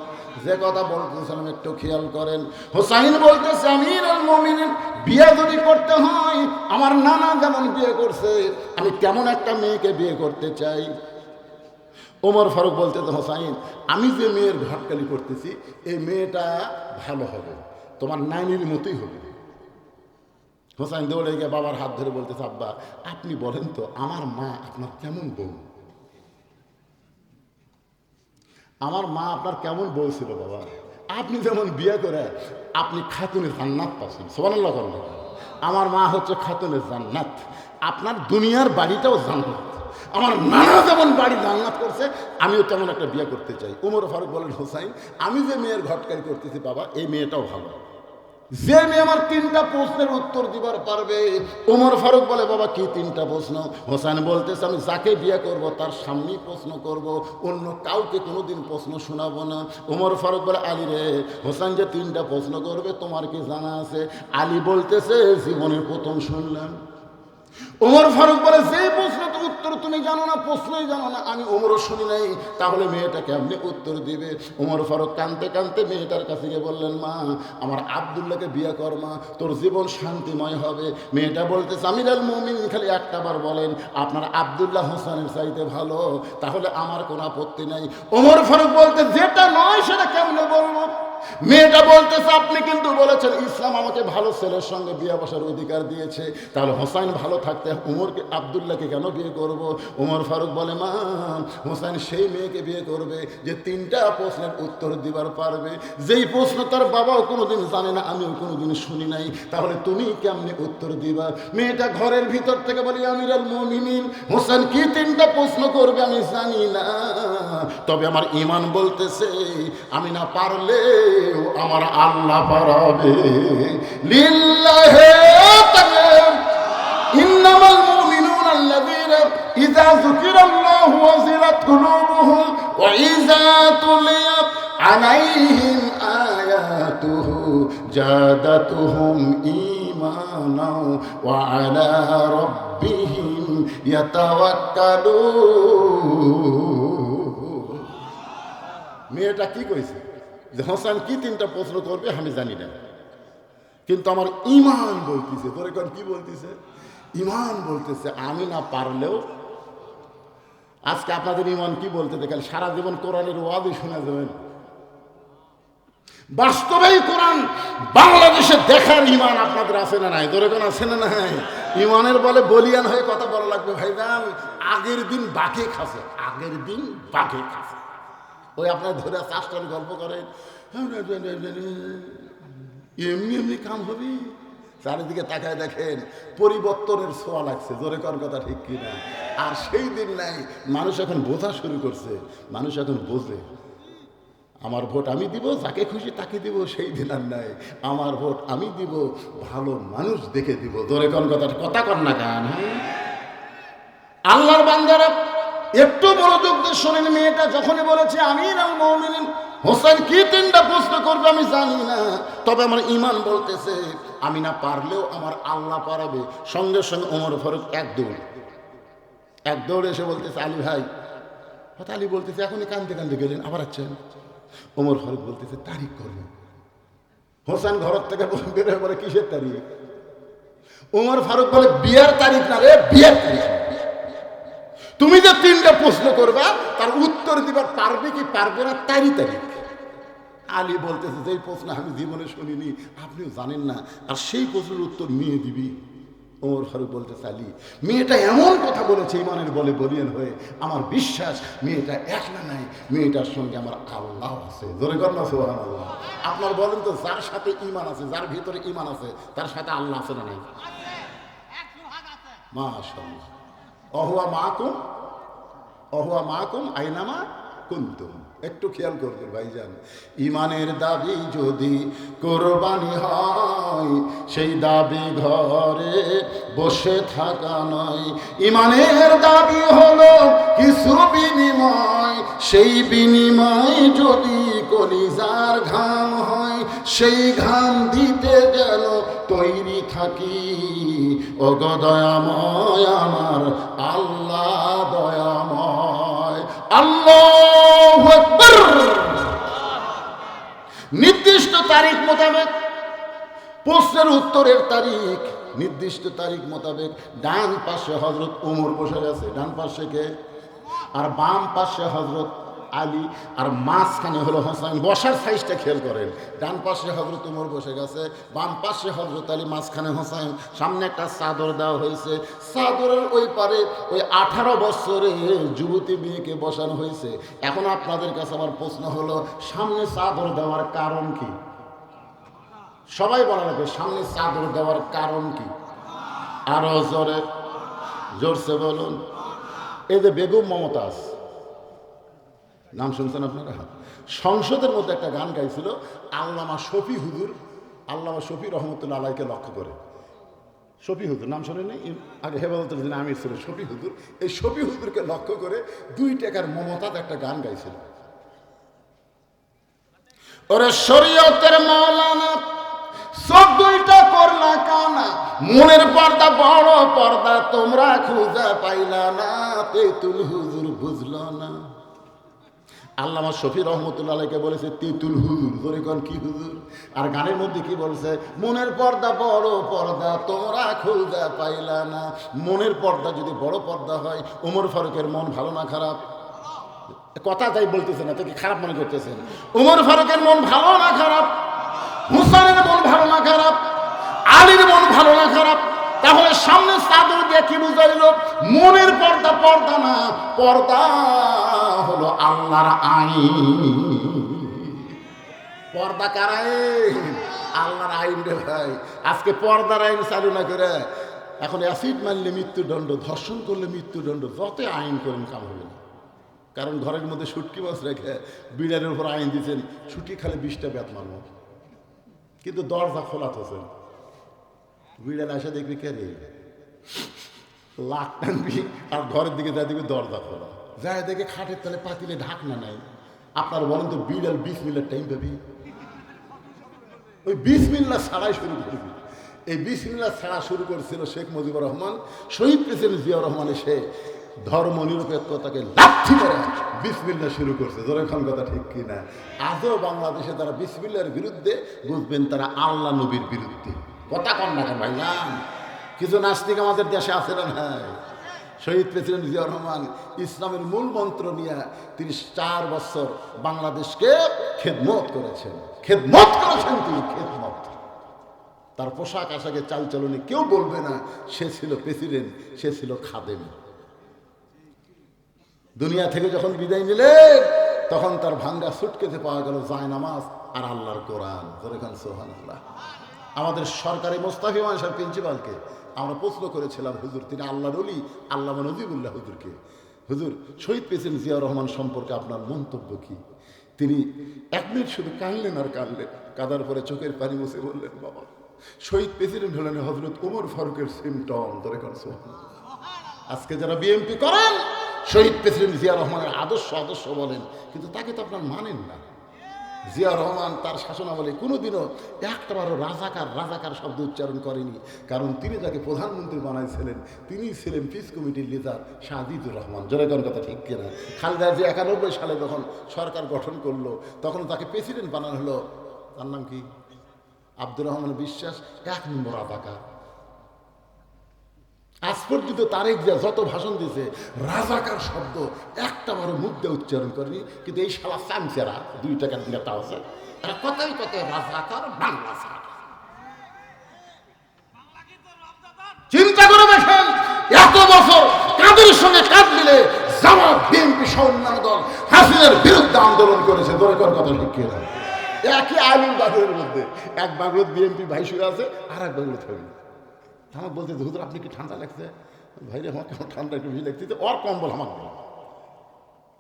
যে কথা বলতেছিলাম একটু খেয়াল করেন। হোসাইন বলতেছে আমিরুল মুমিনিন, বিয়ে যদি করতে হয় আমার নানা যেমন বিয়ে করছে, আমি কেমন একটা মেয়েকে বিয়ে করতে চাই। ওমর ফারুক বলতেছে হোসাইন, আমি যে মেয়ের ঘটকালি করতেছি এই মেয়েটা ভালো হবে, তোমার নানির মতোই হবে। হোসাইন দৌড়ে গিয়ে বাবার হাত ধরে বলতেছে আব্বা আপনি বলেন তো আমার মা আপনার কেমন বউ? আমার মা আপনার কেমন বউ ছিল বাবা? আপনি যেমন বিয়ে করে আপনি খাতুনের জান্নাত পাচ্ছেন, সুবহানাল্লাহ করেন। আমার মা হচ্ছে খাতুনের জান্নাত, আপনার দুনিয়ার বাড়িটাও জান্নাত। আমার নানা যেমন বাড়ি জান্নাত করছে আমিও তেমন একটা বিয়ে করতে চাই। ওমর ফারুক বলেন হোসাইন, আমি যে মেয়ের ঘটকারি করতেছি বাবা এই মেয়েটাও ভালো, যে মেয়ে আমার 3টা প্রশ্নের উত্তর দিবার পারবে। ওমর ফারুক বলে বাবা কি 3টা প্রশ্ন? হোসেন বলতেছে আমি যাকে বিয়ে করব তার সামনেই প্রশ্ন করব, অন্য কাউকে কোনোদিন প্রশ্ন শোনাবো না। ওমর ফারুক বলে আলী রে, হোসেন যে 3টা প্রশ্ন করবে তোমার কি জানা আছে? আলী বলতেছে জীবনের প্রথম শুনলাম। ওমর ফারুক বলে যে প্রশ্ন তো উত্তর তুমি জানো না, প্রশ্নই জানো না, আমি ওমরও শুনি নাই, তাহলে মেয়েটা কেমনে উত্তর দিবে? ওমর ফারুক কাঁদতে কাঁদতে মেয়েটার কাছে গিয়ে বললেন মা আমার আব্দুল্লাহকে বিয়ে কর মা, তোর জীবন শান্তিময় হবে। মেয়েটা বলতেছে আমিরুল মুমিনিন খালি একটা বার বলেন আপনার আব্দুল্লাহ হোসেনের চাইতে ভালো, তাহলে আমার কোনো আপত্তি নাই। ওমর ফারুক বলতে যেটা নয় সেটা কেমনে বলবো? মেয়েটা বলতেছে আপনি কিন্তু বলেছেন ইসলাম আমাকে ভালো ছেলের সঙ্গে বিয়ে বসার অধিকার দিয়েছে, তাহলে হোসাইন ভালো থাকতে ওমরকে আব্দুল্লাহকে কেন বিয়ে করব? ওমর ফারুক বলে মা হোসাইন সেই মেয়েকে বিয়ে করবে যে 3টা প্রশ্নের উত্তর দিবার পারবে, যেই প্রশ্ন তার বাবাও কোনোদিন জানে না, আমিও কোনোদিন শুনি নাই, তাহলে তুমি কেমনে উত্তর দিবা? মেয়েটা ঘরের ভিতর থেকে বলি আমিরুল মুমিনিন হোসেন কি 3টা প্রশ্ন করবে আমি জানি না, তবে আমার ঈমান বলতেছে আমি না পারলে আমার আল্লাহ পারাবে। লিল্লাহি তাআলা ইন্নামাল মুমিনুনা আল্লাযীনা ইযা যুকিরাল্লাহু ওয়াজিলাত কুলুবুহুম ওয়া ইযা তুলিয়াত আলাইহিম আয়াতুহু জাদাতুহুম ঈমানাও ওয়া আলা রাব্বিহিম ইয়াতাওয়াক্কালুন। মেয়েটা কি কইছে যে হোসেন কি 3টা প্রশ্ন করবে আমি জানি না, কিন্তু আমার ঈমান বলতেছে। তোরে কোন কি বলতেছে? ঈমান বলতেছে আমি না পারলেও। আজকে আপনাদের ঈমান কি বলতে দেখেন, সারা জীবন কোরআনের ওয়াজই শোনা যাবেন, বাস্তবেই কোরআন বাংলাদেশে দেখার ঈমান আপনাদের আছে না নাই? তোরে কোন আছে না নাই? ঈমানের বলে বলিয়ান হয়ে কথা বলা লাগবে ভাইজান। আগের দিন বাঘে খাসে, আগের দিন বাঘে খাসে। ওই আপনার ধরে চাষটার গল্প করেন এমনি এমনি কাম হবে। চারিদিকে তাকায় দেখেন পরিবর্তনের ছোঁয়া লাগছে, জোরে কর কথা ঠিক কিনা? আর সেই দিন নাই, মানুষ এখন বোঝা শুরু করছে, মানুষ এখন বোঝে আমার ভোট আমি দিব, যাকে খুশি তাকে দিব, সেই দিন আর নাই। আমার ভোট আমি দিব, ভালো মানুষ দেখে দিব। জোরে কর কথা কর না গান। আল্লাহর বান্দারা একটু মনোযোগ দিয়ে শোনেন। মেয়েটা যখনই বলেছে আমিরুল মুমিনিন হোসেন কি 3টা প্রশ্ন করবে আমি জানি না, তবে আমার ঈমান বলতেছে আমি না পারলেও আমার আল্লাহ পারাবে। সঙ্গে সঙ্গে ওমর ফারুক এক দৌড় এসে বলতেছে আলী ভাই। আলী বলতেছে এখনই কান্দতে কান্দতে গেলেন, আবার আছেন? ওমর ফারুক বলতেছে তারিখ করবেন। হোসেন ঘর থেকে বের হয়ে বলে কিসের তারিখ? ওমর ফারুক বলে বিয়ের তারিখ না রে, বিয়ের তারিখ। তুমি যে 3টা প্রশ্ন করবা তার উত্তর দিবার পারবে কি পারবে না তারই তারিখ। আলী বলতেছে যেই প্রশ্ন আমি জীবনে শুনিনি, আপনিও জানেন না, আর সেই প্রশ্নের উত্তর নিয়ে দিবি। ওমর ফারুক বলতেছে আলী মেয়েটা এমন কথা বলেছে ঈমানের বলে বলিয়ান হয়ে, আমার বিশ্বাস মেয়েটা একলা নাই, মেয়েটার সঙ্গে আমার আল্লাহ আছে। জোরে কর না সুবহানাল্লাহ। আপনার বলেন তো যার সাথে ঈমান আছে, যার ভিতরে ঈমান আছে, তার সাথে আল্লাহ আছে না নাই? মাশাআল্লাহ। অহুয়া মাকুম আইনামা কুনতুম। একটু খেয়াল করবেন ভাইজান, ঈমানের দাবি যদি কোরবানি হয় সেই দাবি ঘরে বসে থাকা নয়। ঈমানের দাবি হলো কিছু বিনিময়, সেই বিনিময় যদি কলিজার ঘাম হয়, সেই ঘাম দিতে যেন তৈরি থাকি। ওগো দয়াময় আমার আল্লাহ দয়াময়। আল্লাহু আকবার। নির্দিষ্ট তারিখ মোতাবেক প্রশ্নের উত্তরের তারিখ, নির্দিষ্ট তারিখ মোতাবেক ডান পাশে হযরত ওমর বসে গেছে, ডান পাশে কে, আর বাম পাশে হযরত আলী, আর মাঝখানে হলো হোসেন। বসার সাইজটা খেয়াল করেন, ডান পাশে হযরত ওমর বসে গেছে, বাম পাশে হযরত আলী, মাঝখানে হোসেন। সামনে একটা চাদর দেওয়া হয়েছে, চাদরের ওই পারে ওই 18 বছরের যুবতী মেয়েকে বসানো হয়েছে। এখন আপনাদের কাছে আমার প্রশ্ন হলো, সামনে চাদর দেওয়ার কারণ কি? সবাই বলা লাগবে, সামনে চাদর দেওয়ার কারণ কি? আরো জোরে, জোরসে বলুন। এই যে বেগম মমতাজ, নাম শুনছেন আপনারা? সংসদের মধ্যে একটা গান গাইছিল আল্লামা শফি হুজুর, আল্লামা শফি রহমতুল্লাহ আলাইকে লক্ষ্য করে। শফি হুজুর নাম শোনেন? আগে হেফাজতের দিন আমির ছিল শফি হুজুর। এই শফি হুজুরকে লক্ষ্য করে 2 টাকার মমতাজ একটা গান গাইছিল। ওরে শরীয়তের মাওলানা, সব 2টা করলা কানা, মনের পর্দা বড় পর্দা তোমরা খুঁজে পাইলা না, তেতুল হুজুর বুঝলো না। আল্লামা শফি রহমতুল্লাহ আলাইকে বলেছে তেতুল হুজুর, ধরে কোন কি হুজুর? আর গানের মধ্যে কি বলছে? মনের পর্দা বড় পর্দা তোমরা খুঁজে পাইলা না। মনের পর্দা যদি বড় পর্দা হয়, ওমর ফারুকের মন ভালো না খারাপ? কথা তাই বলতেছে না তো কি খারাপ মনে করতেছেন? ওমর ফারুকের মন ভালো না খারাপ? হুসাইনের মন ভালো না খারাপ? আলীর মন ভালো না খারাপ? তাহলে সামনে চাদর দিয়ে কি বুঝাইল? মনের পর্দা পর্দা না, পর্দা হলো আল্লাহর আইন। পর্দা কার আইন? আল্লাহর আইন রে ভাই। আজকে পর্দার আইন চালু না করে এখন অ্যাসিড মারলে মৃত্যুদণ্ড, ধর্ষণ করলে মৃত্যুদণ্ড, যত আইন করেন কাম হবে না। কারণ ঘরের মধ্যে শুটকি মাছ রেখে বিড়ালের উপর আইন দিচ্ছেন, ছুটি খালে 20টা ব্যাট মারব, কিন্তু দরজা খোলা থাকছে। বিড়াল এসে দেখবি কে রে, লাখ টানবি, আর ঘরের দিকে যা দেখবি দরজা খোলা। যায় দেখে খাটের তলে পাতিলে ঢাকনা নাই। আপনার বলেন তো বিড়াল 20 মিনিট টাইম পাবি? ওই 20 মিনিট ছাড়াই শুরু করবি। এই 20 মিনিট ছাড়া শুরু করেছিল শেখ মুজিবুর রহমান, শহীদ প্রেসিডেন্ট জিয়াউর রহমানের। সে ধর্ম নিরপেক্ষতাকে লাথি করে বিসমিল্লাহ শুরু করছে। জোরেখান কথা ঠিক কিনা? আজও বাংলাদেশে তারা বিসমিল্লাহর বিরুদ্ধে, বুঝবেন তারা আল্লাহ নবীর বিরুদ্ধে। কথা কন না কেন ভাইজান? কিছু নাস্তিক আমাদের দেশে আছে না ভাই? শহীদ প্রেসিডেন্ট জিয়াউর রহমান ইসলামের মূল মন্ত্র নিয়ে 34 বছর বাংলাদেশকে খেদমত করেছেন। খেদমত করেছেন তিনি, খেদমত। তার পোশাক আশাকে চালচলনে কেউ বলবে না সে ছিল প্রেসিডেন্ট, সে ছিল খাদেম। দুনিয়া থেকে যখন বিদায় নিলেন, তখন তার ভাঙ্গা সুটকেসে পাওয়া গেল জায়নামাজ আর আল্লাহর কোরআন। সুবহানাল্লাহ। আমাদের সরকারি মোস্তাফি মানসার প্রিন্সিপালকে আমরা প্রশ্ন করেছিলাম, হুজুর তিনি আল্লাহর ওলি আল্লামা নজিবুল্লাহ হুজুরকে, হুজুর শহীদ প্রেসিডেন্ট জিয়াউর রহমান সম্পর্কে আপনার মন্তব্য কি? তিনি 1 মিনিট শুধু কাঁদলেন আর কাঁদলেন, কাঁদার পরে চোখের পানি মুছে বললেন, বাবা শহীদ প্রেসিডেন্ট হলেন হযরত ওমর ফারুকের সিমটম। আজকে যারা বিএনপি করেন শহীদ প্রেসিডেন্ট জিয়া রহমানের আদর্শ আদর্শ বলেন, কিন্তু তাকে তো আপনার মানেন না। জিয়া রহমান তার শাসনামলে কোনোদিনও একটাবারও রাজাকার রাজাকার শব্দ উচ্চারণ করেনি। কারণ তিনি যাকে প্রধানমন্ত্রী বানাইছিলেন তিনি ছিলেন পিস কমিটির লিডার শাহিদুর রহমান। জনগণ কথা ঠিক কিনা? খালেদা যে 91 সালে যখন সরকার গঠন করলো, তখন তাকে প্রেসিডেন্ট বানানো হলো, তার নাম কি? আব্দুর রহমান বিশ্বাস, 1 নম্বর রাজাকার। আজ পর্যন্ত তারেক জিয়া যত ভাষণ দিয়েছে রাজাকার শব্দ একটা বড় মুখ দিয়ে উচ্চারণ করেনি। কিন্তু এই শালা চামচেরা 2 টাকার নেতা আছে, তারা কথাই কথায় রাজাকার বাংলা ছাড়। চিন্তা করে দেখেন, এত বছর কাদের সঙ্গে কাঁধ মিলে জামাত, বিএনপি সহ অন্যান্য দল হাসিনার বিরুদ্ধে আন্দোলন করেছে। দরকার কথা শিখিয়ে দেয় একই আইন বাগের মধ্যে, এক বাগলত বিএনপি ভাই শুয়ে আছে, আর এক বাগলত হবে। আমার বলতে হুজুর আপনি কি ঠান্ডা লাগছে? ভাই রে আমার কেমন ঠান্ডা একটু বেশি লাগছে, ওর কম্বল আমার গেল।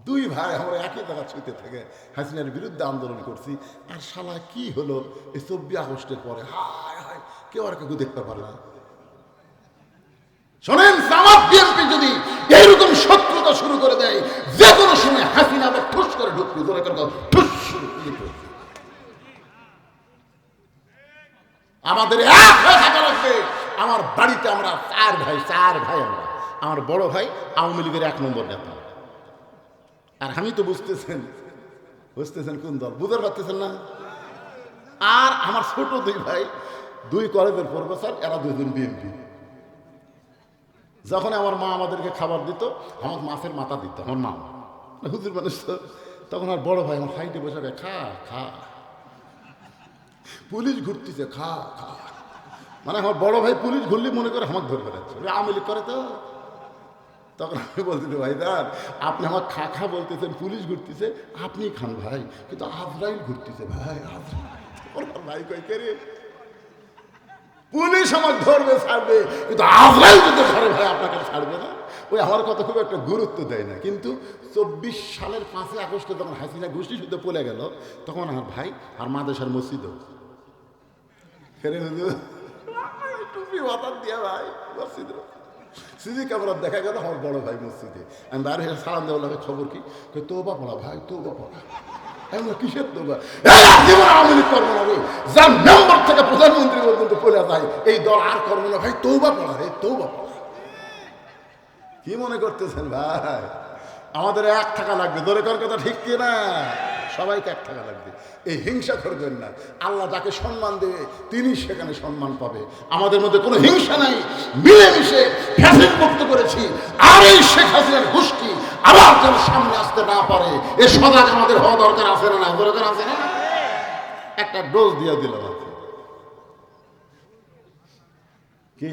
2 ভাই আমরা একই জায়গা ছুঁতে থেকে হাসিনার বিরুদ্ধে আন্দোলন করছি। আর শালা কি হলো এই 24 আগস্টের পরে, হায় হায় কেউ আর কেউ দেখতে পারে না। শোনেন, জামাত বিএনপি যদি এইরকম শত্রুতা শুরু করে দেয়, যে কোনো সময় হাসিনা আবার ঠুস করে ঢুকবে। ঠুস আমাদের এক হয়ে থাকা লাগবে। আমার বাড়িতে আমরা চার ভাই আমরা। আমার বড় ভাই আওয়ামী লীগের 1 নম্বর নেতা। আর আমি তো বুঝতেছেন কোন দল, বুঝতে পারতেছেন না। আর আমার ছোট 2 ভাই 2 কলেজের প্রফেসর, এরা 2জন বিএনপি। যখন আমার মা আমাদেরকে খাবার দিত, আমার মাছের মাথা দিত আমার মা, হুজুর মানুষ তো। তখন আর বড় ভাই আমার সাইডে বসে খা খা, পুলিশ ঘুরতেছে খা খা। মানে আমার বড় ভাই পুলিশ ঘুরলে মনে করে আমাকে ধরে বেড়াচ্ছে, আওয়ামী লীগ করে তো। তখন আমি বলতেছি ভাইদার, আপনি আমার খা খা বলতেছেন, পুলিশ ঘুরতেছে, আপনি খান ভাই, কিন্তু আজরাইল ঘুরতেছে ভাই। ভাই কই কে রে? পুলিশ আমাকে ধরবে ছাড়বে, কিন্তু আজরাইল যদি ধরে ভাই আপনাকে ছাড়বে না। ওই আমার কথা খুব একটা গুরুত্ব দেয় না। কিন্তু 24 সালের 5 আগস্টে যখন হাসিনা গোষ্ঠী শুদ্ধ পড়ে গেল, তখন আমার ভাই আর মাদেশার মসজিদ ফেরে টুপি মাথার দিয়া ভাই মসজিদ সিজি ক্যামেরা দেখা গেল আমার বড় ভাই মসজিদে। আমি বাইরে এসে সালাম দেওয়া লাগে, খবর কি? তোবা পড়া ভাই, তোবা পড়া। কিসের তোবা? আওয়ামী লীগ করবো না, যার মেম্বার থেকে প্রধানমন্ত্রী পর্যন্ত পড়ে যায় এই দল আর করবো না ভাই, তোবা পড়া রে, তোবা পড়া। কি মনে করতেছেন ভাই? আমাদের এক থাকা লাগবে, দরে কর কথা ঠিক কি না? সবাইকে এক থাকা লাগবে। এই হিংসা করবেন না। আল্লাহ যাকে সম্মান দেবে তিনি সেখানে সম্মান পাবে। আমাদের মধ্যে কোনো হিংসা নাই, মিলেমিশে ফ্যাসিড মুক্ত করেছি। আর এই শেখ হাসিনার গোষ্ঠী আবার যেন সামনে আসতে না পারে, এ সজাগ আমাদের হওয়া দরকার আছে না? দরকার আছে না? একটা ডোজ দিয়ে দিলাম আপনি কি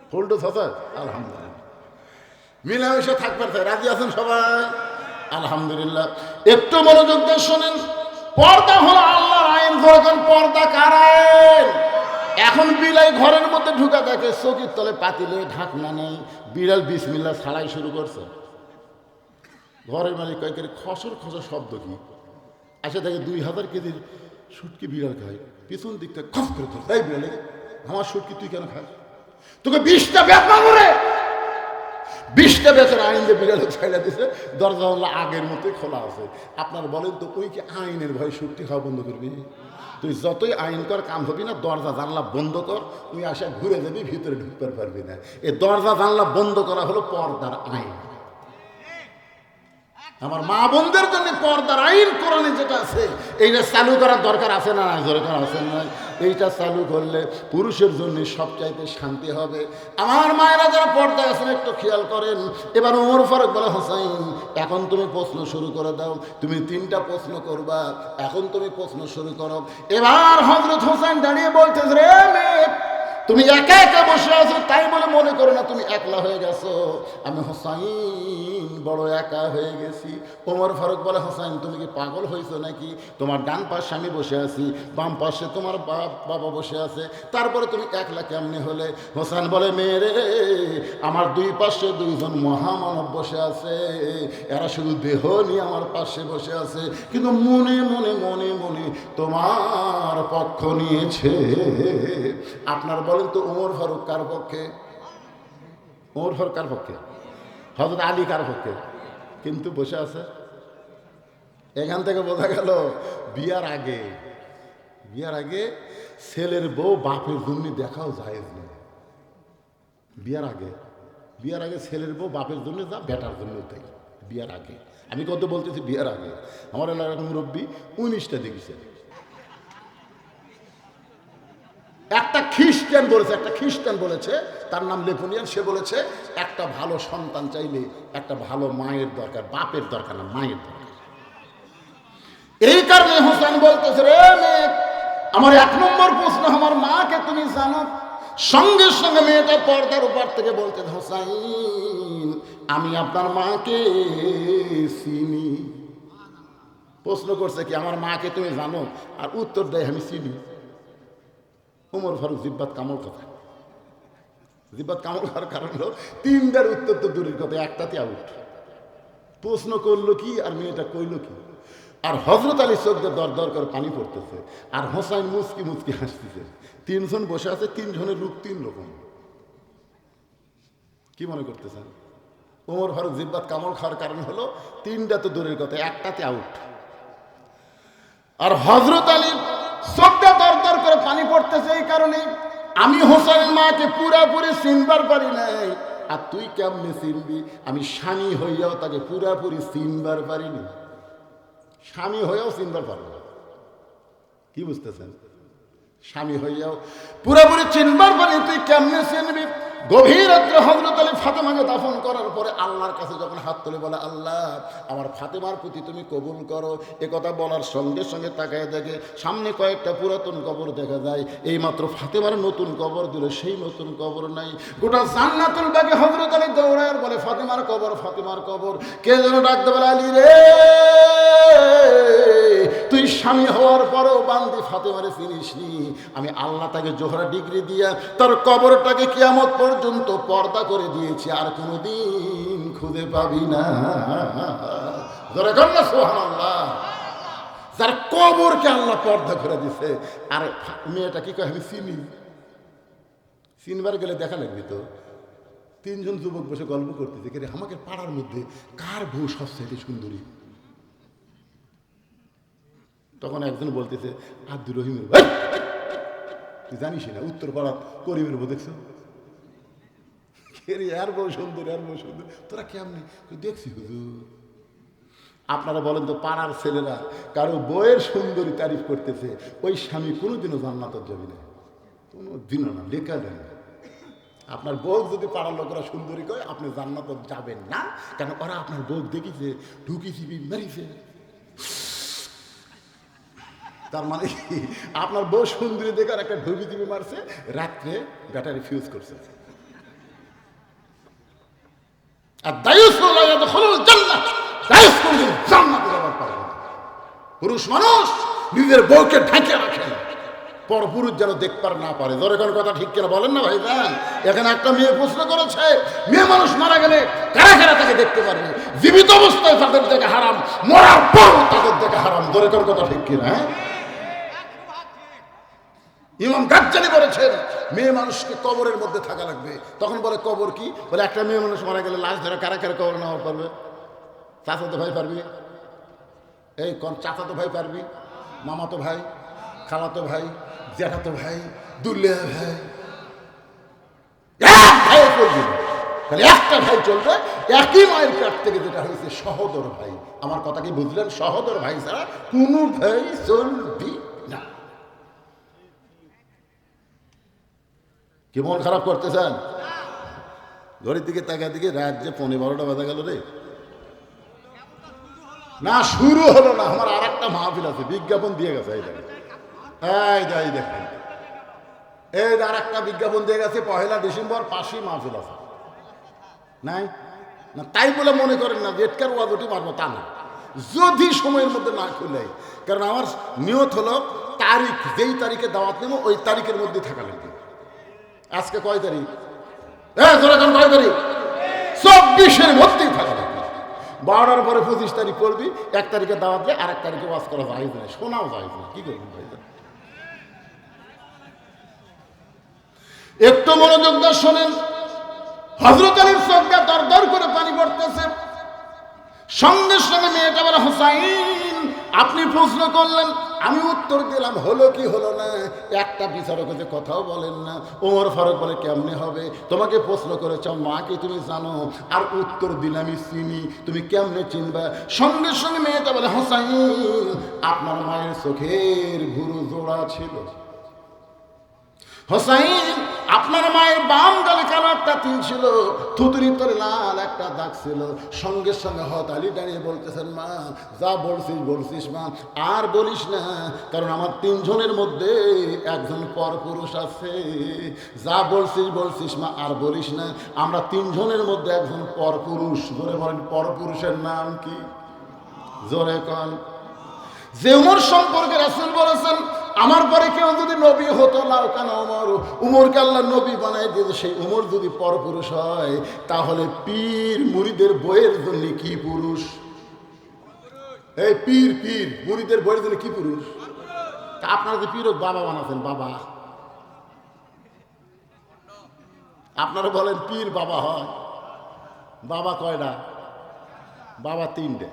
ফুল ডোজ আছে? আলহামদুলিল্লাহ, মিলেমিশে থাকবেন। রাজি আছেন সবাই? আলহামদুলিল্লাহ। একটু মনোযোগ দিয়ে শোনেন। পর্দা হলো আল্লাহর আইন। যখন পর্দা কার আইন? এখন বিলাই ঘরের মধ্যে ঢুকা থাকে, চকির তলে পাতিলে ঢাকনা নেই, বিড়াল বিসমিল্লাহ ছাড়াই শুরু করছে। ঘরের মালিক কয়েক খসর খসর শব্দ কি আসে দেখে 2000 কেজির শুটকি বিড়াল খায়। পিছন দিক থেকে খস করে ধর, এই বিড়ালে আমার শুটকি তুই কেন খাস? তোকে 20টা ব্যাপার করে 20টা বেচের আইন দিয়ে বিড়ালে ছাইলা দিছে। দরজা আগের মতোই খোলা আছে। আপনার বলেন তো, ওই কি আইনের ভয় শুটকি খাওয়া বন্ধ করবি? তুই যতই আইন কর কাম হবি না। দরজা জানলা বন্ধ কর, তুই আসা ঘুরে যাবি, ভিতরে ঢুকতে পারবি না। এই দরজা জানলা বন্ধ করা হলো পর্দার আইন। আমার মা বোনদের জন্য পর্দার আইন কোরআনে যেটা আছে, এইটা চালু করার দরকার আছে না? দরকার আছে না? এইটা চালু করলে পুরুষের জন্য সবচাইতে শান্তি হবে। আমার মায়েরা যারা পর্দায় আছেন একটু খেয়াল করেন। এবার ওমর ফারুক বলে, হোসাইন এখন তুমি প্রশ্ন শুরু করে দাও, তুমি 3টা প্রশ্ন করবা, এখন তুমি প্রশ্ন শুরু করো। এবার হযরত হোসেন দাঁড়িয়ে বলতেছে, রে মেয়ে, তুমি একা একা বসে আছো, তাই বলে মনে করো না তুমি একলা হয়ে গেছো। আমি হোসাইন বড় একা হয়ে গেছি। ওমর ফারুক বলে, হোসাইন তুমি কি পাগল হয়েছো নাকি? তোমার ডান পাশে আমি বসে আছি, বাম পাশে তোমার বাবা বসে আছে, তারপরে তুমি একলা কেমনে হলে? হোসেন বলে, মেয়েরে, আমার 2 পাশে 2জন মহামানব বসে আছে। এরা শুধু দেহ নিয়ে আমার পাশে বসে আছে, কিন্তু মনে মনে মনে মনে তোমার পক্ষ নিয়েছে। আপনার বলেন তো, ওমর ফারুক কার পক্ষে? ওমর ফারুক কার পক্ষে? হযরত আলী কার পক্ষে? কিন্তু বসে আছে। এখান থেকে বোঝা গেল বিয়ার আগে ছেলের বউ বাপের জন্য দেখাও জায়েজ নেই। বিয়ার আগে ছেলের বউ বাপের জন্য যা, বেটার জন্য তাই। বিয়ার আগে, আমি কত বলতেছি বিয়ার আগে। আমার এলাকার মুরব্বী 19টা দেখেছে। একটা খ্রিস্টান বলেছে, তার নাম লেপনিয়ান, সে বলেছে একটা ভালো সন্তান চাইলে একটা ভালো মায়ের দরকার, বাপের দরকার না, মায়ের দরকার। এই কারণে হোসেন বলতেছে, রে মেয়ে, আমার 1 নম্বর প্রশ্ন, আমার মাকে তুমি জানো? সঙ্গে সঙ্গে মেয়েটা পর্দার উপর থেকে বলতে, হোসাইন আমি আপনার মাকে চিনি। প্রশ্ন করছে কি, আমার মাকে তুমি জানো? আর উত্তর দেয়, আমি চিনি। ওমর ফারুক জিব্বাত কামড় খাওয়ার কারণ হলো 3টার উত্তর তো দূরের কথা, একটাতে আউট। প্রশ্ন করলো কি আর মেয়েটা কইলো কি? আর হযরত আলী চোখ দিয়ে দর দর করে পানি পড়তেছে, আর হোসাইন মুচকি মুচকি হাসতেছে। 3 জন বসে আছে, 3 জনের রূপ 3 রকম। কি মনে করতেছেন? ওমর ফারুক জিব্বাত কামড় খাওয়ার কারণ হলো 3টা তো দূরের কথা, একটাতে আউট। আর হযরত আলীর চোখটা দরদর করে পানি পড়তেছে এই কারণে, আমি হোসেনের মাকে পুরাপুরি চিনবার পারি নাই, আর তুই কেমনে চিনবি? আমি স্বামী হইয়াও তাকে পুরাপুরি চিনবার পারিনি, স্বামী হইয়াও চিনবার পারবো না। কি বুঝতেছেন? স্বামী হইয়াও পুরাপুরি চিনবার পারি, তুই কেমনে চিনবি? গভীর রাত্রে হযরত আলী ফাতেমাকে দাফন করার পরে আল্লাহর কাছে যখন হাত তুলে বলে, আল্লাহ আমার ফাতেমার প্রতি তুমি কবুল করো, এ কথা বলার সঙ্গে সঙ্গে তাকায় দেখে সামনে কয়েকটা পুরাতন কবর দেখা যায়। এই মাত্র ফাতেমার নতুন কবর দিল, সেই নতুন কবর নাই। গোটা জান্নাতুল বাগে হযরত আলী দৌড়ায় বলে, ফাতেমার কবর, ফাতেমার কবর। কে যেন ডাকতে বলে, আলী রে, তুই স্বামী হওয়ার পরও বান্দি ফাতেমারে চিনিসনি। আমি আল্লাহ তাকে জোহরা ডিগ্রি দিয়া তার কবরটাকে কিয়ামত পর্যন্ত পর্দা করে দিয়েছি, আর কোনোদিন খুঁজে পাবি না। যারা কন্যা সুবহানাল্লাহ, যার কবরকে আল্লাহ পর্দা করে দিছে। আর মেয়েটা কি কয়, আমি চিনি। চিনবার গেলে দেখা লাগবে তো, তিনজন যুবক বসে গল্প করতেছে, কে আমাকে পাড়ার মধ্যে কার বউ সবচেয়ে সুন্দরী? তখন একজন বলতেছে, আব্দুর রহিমের ভাই। তুই জানিস না উত্তর পাড়ার করিমের বউ দেখছো? আর বউ সুন্দর, আর বউ সুন্দর। তোরা কেমনি? দেখছি হুজুর। আপনারা বলেন তো, পাড়ার ছেলেরা কারো বইয়ের সুন্দরী তারিফ করতেছে, ওই স্বামী কোনোদিনও জান্নাতের যাবে না, কোনোদিনও না, লেখা নেই। আপনার বউ যদি পাড়ার লোকেরা সুন্দরী কয়, আপনি জান্নাতে যাবেন না, কারণ ওরা আপনার বউ দেখিছে, ঢুকিছি, মেরিছে। তার মানে কি, আপনার বউ সুন্দরী দেখার একটা ঢুকি টিপি মারছে, রাত্রে ব্যাটারি ফিউজ করছে। আর পুরুষ মানুষ নিজের বউকে ঢাকে রাখে, পরপুরুষ যেন দেখবার না পারে। ধরে কোন কথা ঠিক কিনা বলেন না ভাইজান? এখানে একটা মেয়ে প্রশ্ন করেছে, মেয়ে মানুষ মারা গেলে কারা কারা তাকে দেখতে পারবে? জীবিত অবস্থায় তাদের দেখে হারাম, মরার পর তাদের দেখে হারাম। ধরে কোন কথা ঠিক কিনা? হ্যাঁ, ইমাম গাজ্জালি বলেছেন, মেয়ে মানুষকে কবরের মধ্যে থাকা লাগবে। তখন বলে, কবর কি? বলে, একটা মেয়ে মানুষ মারা গেলে লাশ ধরে কারা কারা কবর নেওয়া পারবে? চাচাতো ভাই পারবি? এই কোন চাচাতো ভাই পারবি? মামাতো ভাই, খালাতো ভাই, জ্যাঠাতো ভাই, দুলিয়া ভাই, এক ভাই চলবে, তাহলে একটা ভাই চলবে। একই মায়ের পেট থেকে যেটা হয়েছে সহোদর ভাই। আমার কথা কি বুঝলেন? সহোদর ভাই ছাড়া কোনো ভাই চলবি না। কি মন খারাপ করতেছেন? ঘড়ির দিকে তাকা দিকে রাত যে 11:30 বাজা গেল রে। না, শুরু হলো না, আমার আর একটা মাহফিল আছে, বিজ্ঞাপন দিয়ে গেছে। এই দেখেন, এই দেখেন, এই আর একটা বিজ্ঞাপন দিয়ে গেছে, 1 ডিসেম্বর পাশেই মাহফিল আছে। নাই না, তাই বলে মনে করেন না ডেটকার ওয়াদটি মারবো, তা না। যদি সময়ের মধ্যে না খুলে, কারণ আমার নিয়ত হলো তারিখ, যেই তারিখে দাওয়াত নেব ওই তারিখের মধ্যে থাকা লাগবে। আজকে কয় তারিখ? কয় তারিখ? 24-এর মধ্যেই থাকা লাগবে। 12টার পরে 25 তারিখ পড়বি, 1 তারিখে দাওয়াত দিয়ে আর 1 তারিখে ওয়াজ করা যায় না, শোনাও যায় না। কি করবেন ভাই? একটু মনোযোগ দিয়ে শোনেন। হযরত আলীর চোখটা দরদর করে পানি পড়তেছে। সঙ্গে সঙ্গে মেয়েটা বলে, হোসাইন আপনি প্রশ্ন করলেন, আমি উত্তর দিলাম, হলো কি হলো না, একটা বিচারক যে কথাও বলেন না। ওমর ফারুক বলে, কেমনে হবে? তোমাকে প্রশ্ন করেছ মাকে তুমি জানো, আর উত্তর দিলামই চিনি, তুমি কেমনে চিনবা? সঙ্গে সঙ্গে মেয়েটা বলে, হোসাইন আপনার মায়ের চোখের ভুরু জোড়া ছিল। হোসাইন আপনার মায়ের বাম গালে কালো একটা তিল ছিল, থুতুরির তরে লাল একটা দাগ ছিল। সঙ্গে সঙ্গে হযরত আলী দাঁড়িয়ে বলতেছেন, মা যা বলছিস মা, আর বলিস না, কারণ আমার 3 জনের মধ্যে একজন পরপুরুষ আছে। যা বলছিস মা, আর বলিস না, আমরা 3 জনের মধ্যে একজন পরপুরুষ। জোরে বলেন, পরপুরুষের নাম কি? জোরে কন। যে উমর সম্পর্কে রাসূল বলেছেন, আমার পরে কেউ যদি নবী হতো না কেন উমরকে আল্লাহ নবী বানাই দিয়েছে, সেই উমর যদি পরপুরুষ হয়, তাহলে পীর মুরিদের বইয়ের জন্য কি পুরুষ? এই পীর মুরিদের বইয়ের জন্য কি পুরুষ? তা আপনারা যে পীর বাবা বানাচ্ছেন, বাবা আপনারা বলেন পীর বাবা হয়? বাবা কয়টা? বাবা 3টে।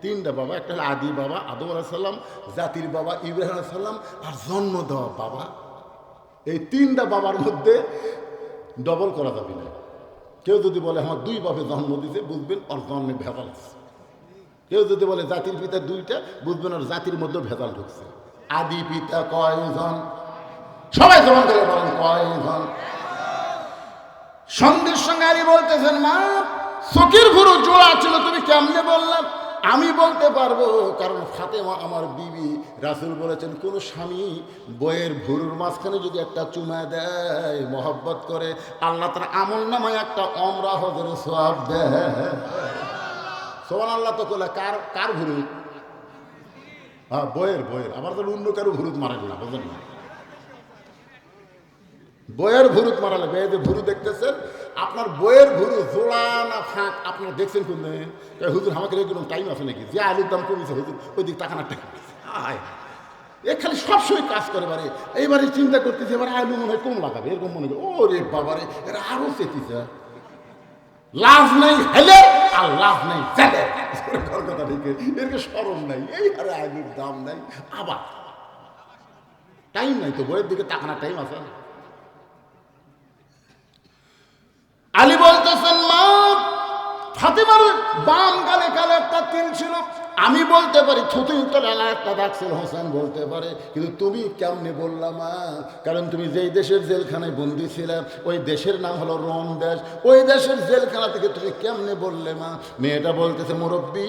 তিনটা বাবা, একটা হলো আদি বাবা আদম আলাইহিস সালাম, জাতির বাবা ইব্রাহিম আলাইহিস সালাম, আর জন্ম দেওয়া বাবা। এই তিনটা বাবার মধ্যে ডবল করা যাবে না। কেউ যদি বলে আমার দুই বাপে জন্ম দিতে, বুঝবেন ওর জন্মে ভেজাল আছে। কেউ যদি বলে জাতির পিতা দুইটা, বুঝবেন ওর জাতির মধ্যে ভেজাল ঢুকছে। আদি পিতা কয়জন? সবাই জমা করে বলেন কয়জন? সঙ্গের সঙ্গে আলী বলতেছেন, মা চোখের ভুরু জোড়া ছিল, তুমি কেমনে বললাম? আমি বলতে পারবো, কারণ ফাতেমা আমার বিবি। রাসূল বলেছেন, কোন স্বামী বইয়ের ভুরুর মাঝখানে যদি একটা চুমা দেয়, মহব্বত করে, আল্লাহ তার আমল নামায় একটা অমরা হজের সওয়াব দেয়। সুবহানাল্লাহ। তো কোলা কার কার ভুরু? হ্যাঁ, বইয়ের। আবার তো অন্য কারো ভুরুত মারেন না, বুঝলেন না? বইয়ের ভুরুত মারালে, বেয়ে ভুরু দেখতেছেন, আপনার বইয়ের ভুরু জোড়া না ফাঁক আপনারা দেখছেন কোন? হুজুর আমাকে কোনো টাইম আছে নাকি? যে আলুর দাম কমেছে হুজুর, ওই দিক টাকা না টাকা এ খালি সবসময় কাজ করে। বারে এইবারে চিন্তা করতেছে, এবার আলু মনে হয় কম লাগাবে, এরকম মনে করে। ও রে বাবারে, এরা আরো চেতিছে। লাভ নাই হেলে আর লাভ নাই জেলে, কথা ঠিক। এরকে সরম নাই, এই আরে আলুর দাম নাই, আবার টাইম নাই তো, বইয়ের দিকে তাকানোর টাইম আছে? আলী বলতেছেন, মা ফাতেমার বাম গালে কালে একটা তিল ছিল, আমি বলতে পারি থুতুর তলে একটা দাগ ছিল, হোসেন বলতে পারে, কিন্তু তুমি কেমনে বললাম? মা কারণ তুমি যেই দেশের জেলখানায় বন্দি ছিলে, ওই দেশের নাম হলো রোম দেশ, ওই দেশের জেলখানা থেকে তুমি কেমনে বললে? মা মেয়েটা বলতেছে, মুরব্বী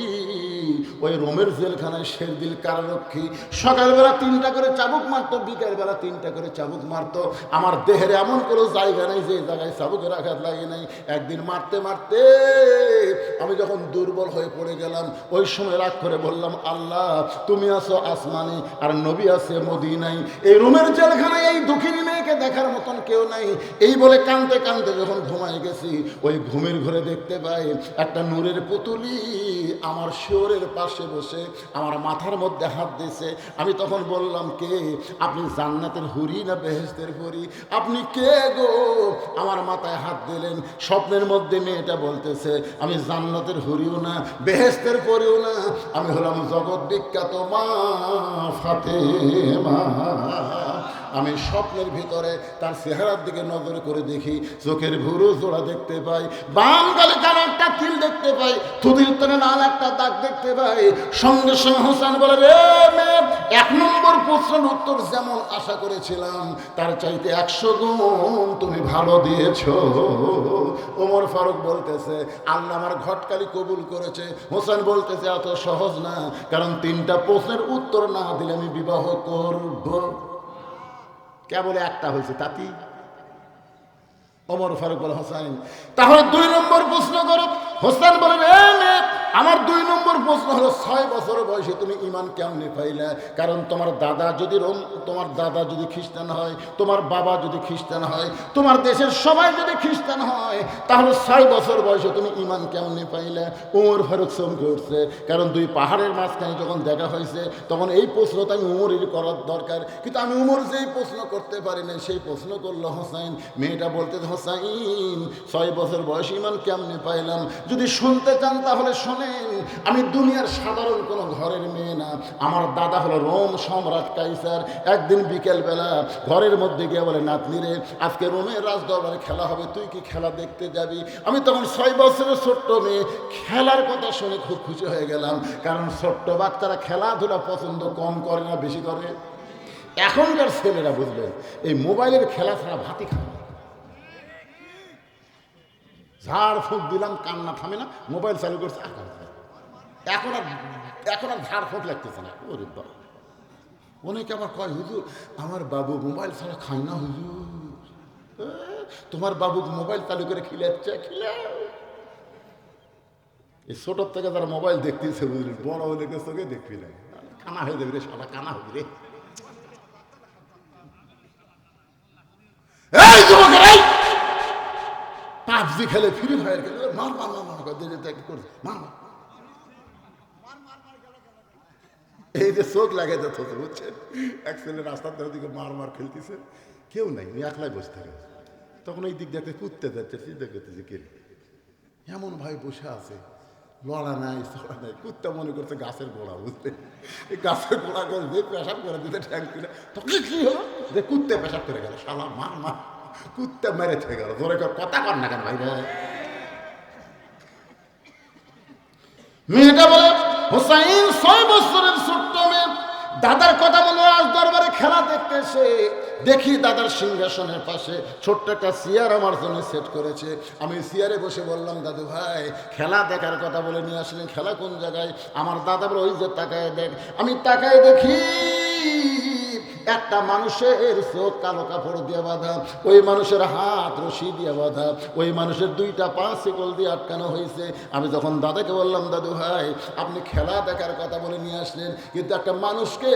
ওই রোমের জেলখানায় শেরদিল কারারক্ষী সকালবেলা 3টা করে চাবুক মারতো, বিকালবেলা 3টা করে চাবুক মারতো। আমার দেহের এমন কোনো জায়গা নেই যে জায়গায় চাবুকের আঘাত লাগে নাই। একদিন মারতে মারতে আমি যখন দুর্বল হয়ে পড়ে গেলাম, ওই সময় রাগ করে বললাম, আল্লাহ তুমি আছো আসমানে আর নবী আছে মদিনায়, এই রোমের জেলখানায় এই দুঃখিনী মেয়েকে দেখার মতন কেউ নাই। এই বলে কাঁদতে কাঁদতে যখন ঘুমায় গেছি, ওই ঘুমের ঘরে দেখতে পাই একটা নূরের পুতুলি আমার শিওরের পাশে বসে আমার মাথার মধ্যে হাত দিয়েছে। আমি তখন বললাম, কে আপনি? জান্নাতের হুরি না বেহেশতের পরি? আপনি কে গো আমার মাথায় হাত দিলেন? স্বপ্নের মধ্যে মেয়েটা বলতেছে, আমি জান্নাতের হুরিও না, বেহেশতের পরিও না, আমি হলাম জগৎ বিখ্যাত মা ফাতেমা। আমি স্বপ্নের ভিতরে তার চেহারার দিকে নজর করে দেখি, চোখের ভুরু জোড়া দেখতে পাই, বাম গালে কালো একটা তিল দেখতে পাই, থুতির তলে লাল একটা দাগ দেখতে পাই। সঙ্গে সঙ্গে হোসেন বলে, রে মেয়ে, 1 নম্বর প্রশ্নের উত্তর যেমন আশা করেছিলাম তার চাইতে 100 গুণ তুমি ভালো দিয়েছ। ওমর ফারুক বলতেছে, আল্লাহ আমার ঘটকালি কবুল করেছে। হোসেন বলতেছে, এত সহজ না, কারণ 3টা প্রশ্নের উত্তর না দিলে আমি বিবাহ করব। কেবল একটা হয়েছে তাতেই। ওমর ফারুক বলে, হোসেন তাহলে 2 নম্বর প্রশ্ন করো। হোসেন বলে, আমার 2 নম্বর প্রশ্ন হলো, 6 বছর বয়সে তুমি ঈমান কেমনে পাইলা? কারণ তোমার দাদা যদি খ্রিস্টান হয়, তোমার বাবা যদি খ্রিস্টান হয়, তোমার দেশের সবাই যদি খ্রিস্টান হয়, তাহলে 6 বছর বয়সে তুমি ঈমান কেমনে পাইলা? ওমর ফারুক চমকে উঠছে, কারণ 2 পাহাড়ের মাঝখানে যখন দেখা হয়েছে, তখন এই প্রশ্নটা আমি উমরের করার দরকার, কিন্তু আমি উমর যেই প্রশ্ন করতে পারি না সেই প্রশ্ন করলো হোসেন। মেয়েটা বলতে, হোসেন 6 বছর বয়স ঈমান কেমনে পাইলাম? যদি শুনতে চান তাহলে শোনেন, আমি দুনিয়ার সাধারণ কোনো ঘরের মেয়ে না, আমার দাদা হলো রোম সম্রাট কাইসার। একদিন বিকেল বেলা ঘরের মধ্যে গিয়ে বলে, নাতনি রে, আজকে রোমের রাজদরবারে খেলা হবে, তুই কি খেলা দেখতে যাবি? আমি তখন 6 বছরের ছোট্ট মেয়ে, খেলার কথা শুনে খুব খুশি হয়ে গেলাম, কারণ ছোট্ট বাচ্চারা খেলাধুলা পছন্দ কম করে না বেশি করে? এখনকার ছেলেরা বুঝলেন, এই মোবাইলের খেলা ছাড়া ভাতই খায় না। ঝাড় ফুঁক দিলাম, কান্না থামে না, মোবাইল চালু করছে, এখন আর ঝাড় ফুঁক লাগতেছে না। ওরে বাবা, অনেকে আবার কয়, হুজুর আমার বাবু মোবাইল ছাড়া খায় না। হুজুর তোমার বাবু মোবাইল চালু করে খিলাচ্ছে, এই ছোটোর থেকে যারা মোবাইল দেখতেছে বুঝলি, বড় হলে চোখে দেখবি না, কানা হয়ে যাবি রে, সাদা কানা হবি রে। এই যুবকের, এই পাবজি খেলে, ফ্রি ফায়ার খেলে, মার মার মার মার করছে, মার মার। এই যে চোখ লাগাই যাচ্ছে, বুঝছেন? এক ছেলে রাস্তার ধারে দিকে মার মার খেলতেছে, কেউ নাই, ওই একলাই বসে থাকে। তখন ওই দিক দেখতে কুদতে যাচ্ছে, চিন্তা করতেছে, কে এমন ভাই বসে আছে, লড়া নাই চড়া নাই, কুত্তা মনে করছে গাছের গোড়া, বুঝতে, এই গাছের গোড়া করে যে পেশাব করে দিতে ঠ্যাং তুলে, তখন কি হলো যে কুত্তে পেশাব করে গেল, শালা মা মা কুত্তে মেরে থেকে গেল। ধরে কথা কর না কেন ভাই রে? মেয়েটা বলে হোসাইন 6 বছরের ছোট্ট মেয়ে, দাদার কথা বলে আজ দরবারে খেলা দেখতে এসে দেখি দাদার সিংহাসনের পাশে ছোট্ট একটা চেয়ার আমার জন্য সেট করেছে। আমি চেয়ারে বসে বললাম, দাদু ভাই খেলা দেখার কথা বলে নিয়ে আসলেন, খেলা কোন জায়গায়? আমার দাদা বলে ওই যে তাকায় দেখ। আমি তাকায় দেখি একটা মানুষের চোখ কালো কাপড় দিয়ে বাঁধা, ওই মানুষের হাত রশি দিয়ে বাঁধা, ওই মানুষের 2টা পা শিকল দিয়ে আটকানো হয়েছে। আমি যখন দাদাকে বললাম, দাদু ভাই আপনি খেলা দেখার কথা বলে নিয়ে আসলেন, কিন্তু একটা মানুষকে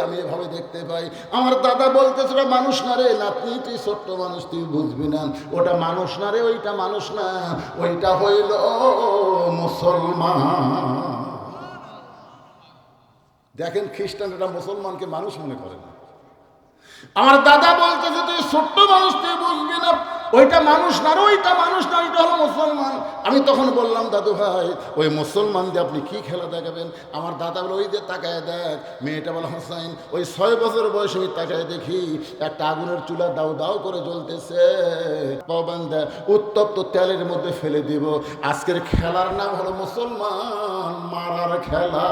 আমি এভাবে দেখতে পাই। আমার দাদা বলতেছে ওটা মানুষ না রে নাতনি, তুই ছোট্ট মানুষ, তুই বুঝবি না, ওটা মানুষ না রে, ওইটা মানুষ না, ওইটা হইল মুসলমান। দেখেন খ্রিস্টানরা মুসলমানকে মানুষ মনে করে না। আমার দাদা বলতেছে তুই ছোট্ট মানুষ, তুই বুঝবি না, ওইটা মানুষ না, ওইটা মানুষ না, ওইটা হলো মুসলমান। আমি তখন বললাম, দাদু ভাই ওই মুসলমান দিয়ে আপনি কি খেলা দেখাবেন? আমার দাদা বলে ওই যে তাকায় দেখ। মেয়েটা বলে হোসাইন ওই 6 বছর বয়সে আমি তাকায় দেখি একটা আগুনের চুলা দাউ দাউ করে জ্বলতেছে, বান্দা উত্তপ্ত তেলের মধ্যে ফেলে দিব। আজকের খেলার নাম হলো মুসলমান মারার খেলা।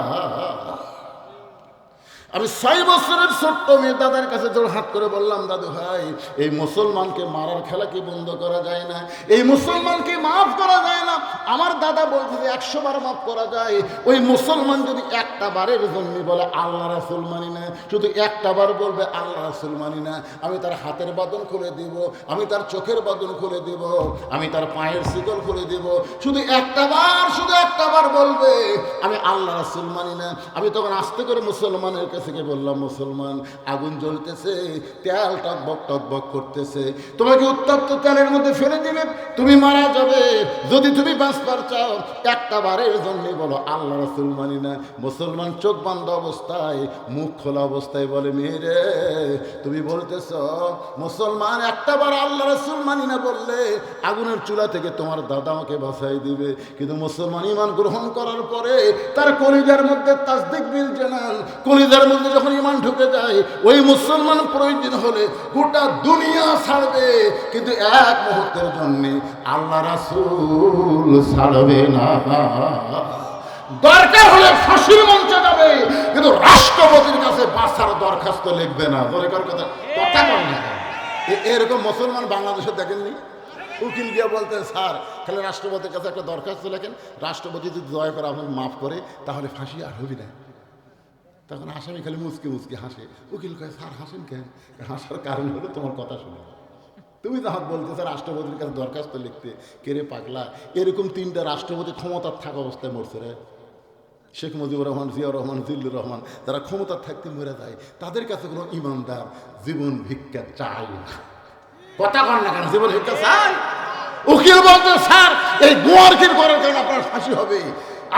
আমি 6 বছরের ছোট্ট মেয়ে দাদার কাছে জোড় হাত করে বললাম, দাদু ভাই এই মুসলমানকে মারার খেলা কি বন্ধ করা যায় না? এই মুসলমানকে মাফ করা যায় না? আমার দাদা বলছে যে 100 বার মাফ করা যায়। ওই মুসলমান যদি একটা বারের জন্য বলে আল্লাহ রাসূল মানি না, শুধু একটা বার বলবে আল্লাহ রাসূল মানি না, আমি তার হাতের বাঁধন খুলে দিব, আমি তার চোখের বাঁধন খুলে দিব, আমি তার পায়ের শিকল খুলে দিব। শুধু একটা বার বলবে আমি আল্লাহ রাসূল মানি না। আমি তখন আস্তে করে মুসলমানের থেকে বললাম, মুসলমান আগুন জ্বলতেছে, তেল টকবক করতেছে, তোমাকে উত্তপ্ত তেলের মধ্যে ফেলে দিবে, তুমি মারা যাবে। যদি তুমি বাঁচবার চাও একটা বারের জন্য বলো আল্লাহ রাসূল মানি না। মুসলমান চোখ বন্ধ অবস্থায় মুখ খোলা অবস্থায় বলে, মেয়েরে তুমি বলতেছ মুসলমান একটা বার আল্লাহ রাসূল মানি না বললে আগুনের চুলা থেকে তোমার দাদা আমাকে বাঁচাই দিবে। কিন্তু মুসলমান ঈমান গ্রহণ করার পরে তার কলিজার মধ্যে তাসদিক বিল জানান, কলিজার মধ্যে যখন ঈমান ঢুকে যায় ওই মুসলমান প্রয়োজন হলে গোটা দুনিয়া ছাড়বে, কিন্তু এক মুহূর্তের জন্য আল্লাহ রাসূল ছাড়বে না। দরকার হলে ফাঁসির মঞ্চে যাবে, কিন্তু রাষ্ট্রপতির কাছে বাঁচার দরখাস্ত লিখবে না। দরকার কথা বল না। এরকম মুসলমান বাংলাদেশে দেখেননি? উকিল গিয়ে বলতেন, স্যার তাহলে রাষ্ট্রপতির কাছে একটা দরখাস্ত লেখেন, রাষ্ট্রপতি যদি দয়া করে আপনাকে মাফ করে তাহলে ফাঁসি আর হবি না। তখন আসামি খালি মুচকি হাসে। উকিল কয়, স্যার হাসেন কেন? হাসার কারণ হলো তোমার কথা শুনে। তুমি যখন বলতেছো রাষ্ট্রপতির কাছে দরখাস্ত লিখতে, কেরে পাগলা, এরকম 3টা রাষ্ট্রপতি ক্ষমতার থাকা অবস্থায় মরছে রে। শেখ মুজিবুর রহমান, জিয়াউর রহমান, জিল্লুর রহমান, যারা ক্ষমতার থাকতে মরে যায় তাদের কাছে কোনো ইমানদার জীবন ভিক্ষা চাই না। কথা কর না কেন? জীবন ভিক্ষা চাই? উকিল বলতে, স্যার এই গোয়ারকির করার কারণে আপনার ফাঁসি হবে।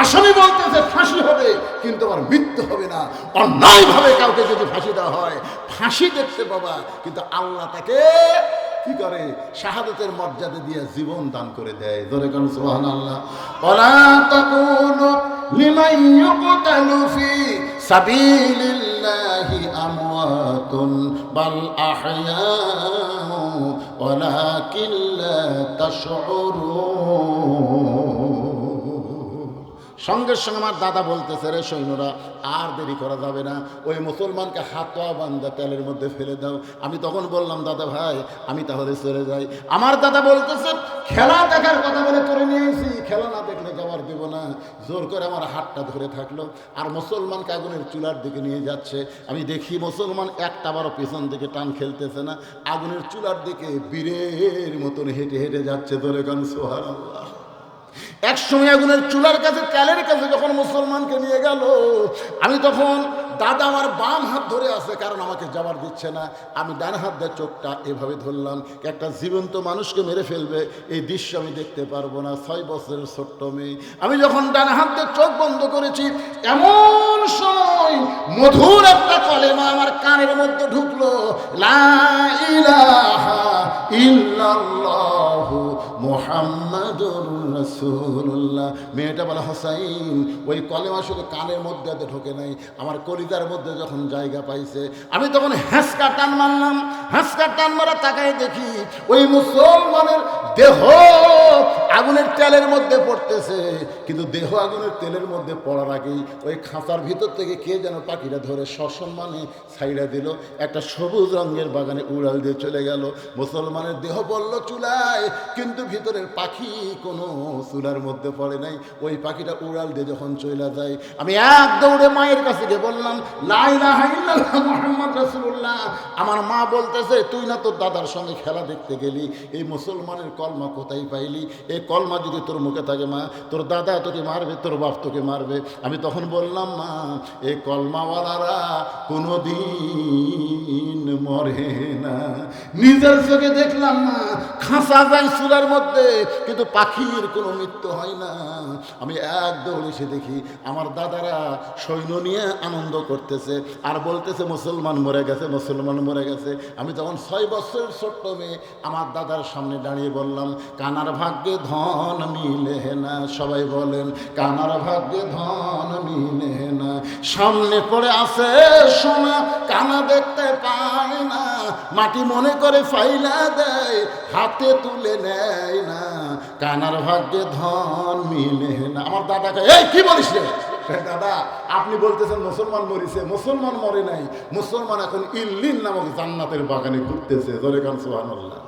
আসামি বলতেছে ফাঁসি হবে, কিন্তু আমার মৃত্যু হবে না। অন্যায়ভাবে কাউকে যদি ফাঁসি দেওয়া হয়, ফাঁসি দেখতে পাবা, কিন্তু আল্লাহ তাকে কি করে? শাহাদাতের মর্যাদা দিয়ে জীবন দান করে দেয়। ধরে কোন সুবহানাল্লাহ। ওয়ালা তাকুলু লিমান ইউকতালু ফি সাবিলিল্লাহি আমওয়াতুন বাল আহইয়াউ ওয়ালাকিন লা তাশউরুন। সঙ্গে সঙ্গে আমার দাদা বলতেছে, রে সৈন্যরা আর দেরি করা যাবে না, ওই মুসলমানকে হাত বান্ধা তেলের মধ্যে ফেলে দাও। আমি তখন বললাম, দাদা ভাই আমি তাহলে চলে যাই। আমার দাদা বলতেছে, খেলা দেখার কথা বলে করে নিয়েছি, খেলা না দেখলে যাওয়ার দেব না। জোর করে আমার হাতটা ধরে থাকলো আর মুসলমানকে আগুনের চুলার দিকে নিয়ে যাচ্ছে। আমি দেখি মুসলমান একটাবারও পেছন দিকে টান খেলতেছে না, আগুনের চুলার দিকে বীরের মতন হেঁটে হেঁটে যাচ্ছে। ধরে গান সুবহানাল্লাহ। এক সময় আগুনের চুলার কাছে, তেলের কাছে যখন মুসলমানকে নিয়ে গেল, আমি তখন দাদা আমার বাম হাত ধরে আছে, কারণ আমাকে যাবার দিচ্ছে না। আমি ডান হাত দিয়ে চোখটা এভাবে ধরলাম, একটা জীবন্ত মানুষকে মেরে ফেলবে, এই দৃশ্য আমি দেখতে পারবো না। 6 বছরের ছোট্ট মেয়ে। আমি যখন ডান হাত দিয়ে চোখ বন্ধ করেছি, এমন সময় মধুর একটা কলেমা আমার কানের মধ্যে ঢুকলো, লা ইলাহা ইল্লাল্লাহু মুহাম্মাদুর মুহাম্মাদুর রাসূলুল্লাহ। মেয়েটা বলে হোসাইন, ওই কলেমা শুধু কানের মধ্যে ঢোকে নাই, আমার কলিজার মধ্যে যখন জায়গা পাইছে আমি তখন হ্যাঁচকা টান মারলাম। হ্যাঁচকা টান মারা তাকায় দেখি ওই মুসলমানের দেহ আগুনের তেলের মধ্যে পড়তেছে, কিন্তু দেহ আগুনের তেলের মধ্যে পড়ার আগেই ওই খাঁচার ভিতর থেকে কে যেন পাখিটা ধরে সসম্মানে ছাইড়া দিল, একটা সবুজ রঙের বাগানে উড়াল দিয়ে চলে গেল। মুসলমানের দেহ পড়ল চুলায়, কিন্তু ভিতরের পাখি কোনো চুলার মধ্যে পড়ে নাই। ওই পাখিটা উড়াল দিয়ে যখন চলে যায়, আমি এক দৌড়ে মায়ের কাছে গিয়ে বললাম, লা ইলাহা ইল্লাল্লাহ মুহাম্মদ রাসূলুল্লাহ। আমার মা বলতেছে, তুই না তোর দাদার সঙ্গে খেলা দেখতে গেলি, এই মুসলমানের কলমা কোথায় পাইলি? এই কলমা যদি তোর মুখে থাকে মা, তোর দাদা তোকে মারবে, তোর বাপ তোকে মারবে। আমি তখন বললাম, মা এই কলমাওয়ালারা কোনোদিন মরে না। নিজের চোখে দেখলাম না, খাঁচা যায় চুলার মধ্যে, কিন্তু পাখির কোনো মৃত্যু হয় না। আমি এক দৌড়ে এসে দেখি আমার দাদারা সৈন্য নিয়ে আনন্দ করতেছে আর বলতেছে মুসলমান মরে গেছে, মুসলমান মরে গেছে। আমি তখন 6 বছরের ছোট্ট মেয়ে আমার দাদার সামনে দাঁড়িয়ে বললাম, কানার ভাগ্যে ধন মিলে না। সবাই বলেন, কানার ভাগ্যে ধন মিলে না। সামনে পড়ে আছে সোনা, কানা দেখতে পায় না, মাটি মনে করে ফাইলা দেয়, হাতে তুলে নেয় না। কানার ভাগ্যে ধন মিলে না। আমার দাদাকে, এই কি বলিস রে? দাদা আপনি বলতেছেন মুসলমান মরিছে, মুসলমান মরে নাই, মুসলমান এখন ইল্লিন নামক জান্নাতের বাগানে ঘুরতেছে। জোরে কান সুবহানাল্লাহ।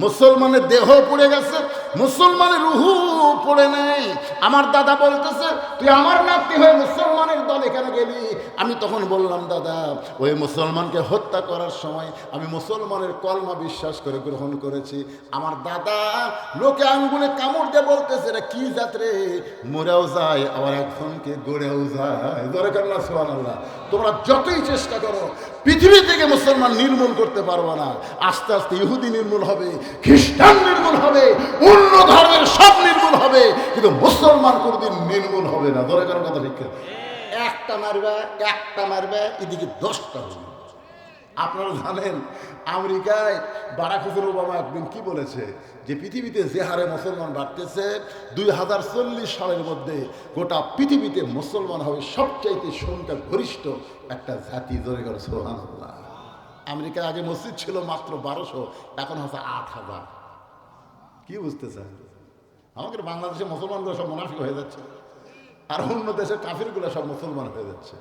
মুসলমানের দেহ পড়ে গেছে, মুসলমানের রুহু পড়ে নেই। আমার দাদা বলতেছে, তুই আমার নাতি হয়ে মুসলমানের দলে কেন গেলি? আমি তখন বললাম, দাদা ওই মুসলমানকে হত্যা করার সময় আমি মুসলমানের কলমা বিশ্বাস করে গ্রহণ করেছি। আমার দাদা লোকে আঙ্গুলে কামড় দিয়ে বলতেছে, রে কি যাত্রে, মরেও যায় আবার একজনকে গড়েও যায়। দরকার না সুবহানাল্লাহ। তোমরা যতই চেষ্টা করো পৃথিবী থেকে মুসলমান নির্মূল করতে পারবো না। আস্তে আস্তে ইহুদি নির্মূল হবে, খ্রিস্টান নির্মূল হবে, অন্য ধর্মের সব নির্মূল হবে, কিন্তু মুসলমান কোনোদিন নির্মূল হবে না। দরকার কথা ঠিক, একটা মারবে এদিকে 10টা হবে। আপনারা জানেন আমেরিকায় বারাক হুসেন ওবামা একদিন কি বলেছে, যে পৃথিবীতে যে হারে মুসলমান বাড়তেছে 2040 সালের মধ্যে গোটা পৃথিবীতে মুসলমান হবে সবচাইতে সংখ্যা গরিষ্ঠ একটা জাতি। জোরে করে সুবহানাল্লাহ। আমেরিকায় আগে মসজিদ ছিল মাত্র 1200, এখন হচ্ছে 8000। কি বুঝতেছেন? আমাদের বাংলাদেশে মুসলমানগুলো সব মুনাফিক হয়ে যাচ্ছে, আর অন্য দেশের কাফিরগুলো সব মুসলমান হয়ে যাচ্ছে।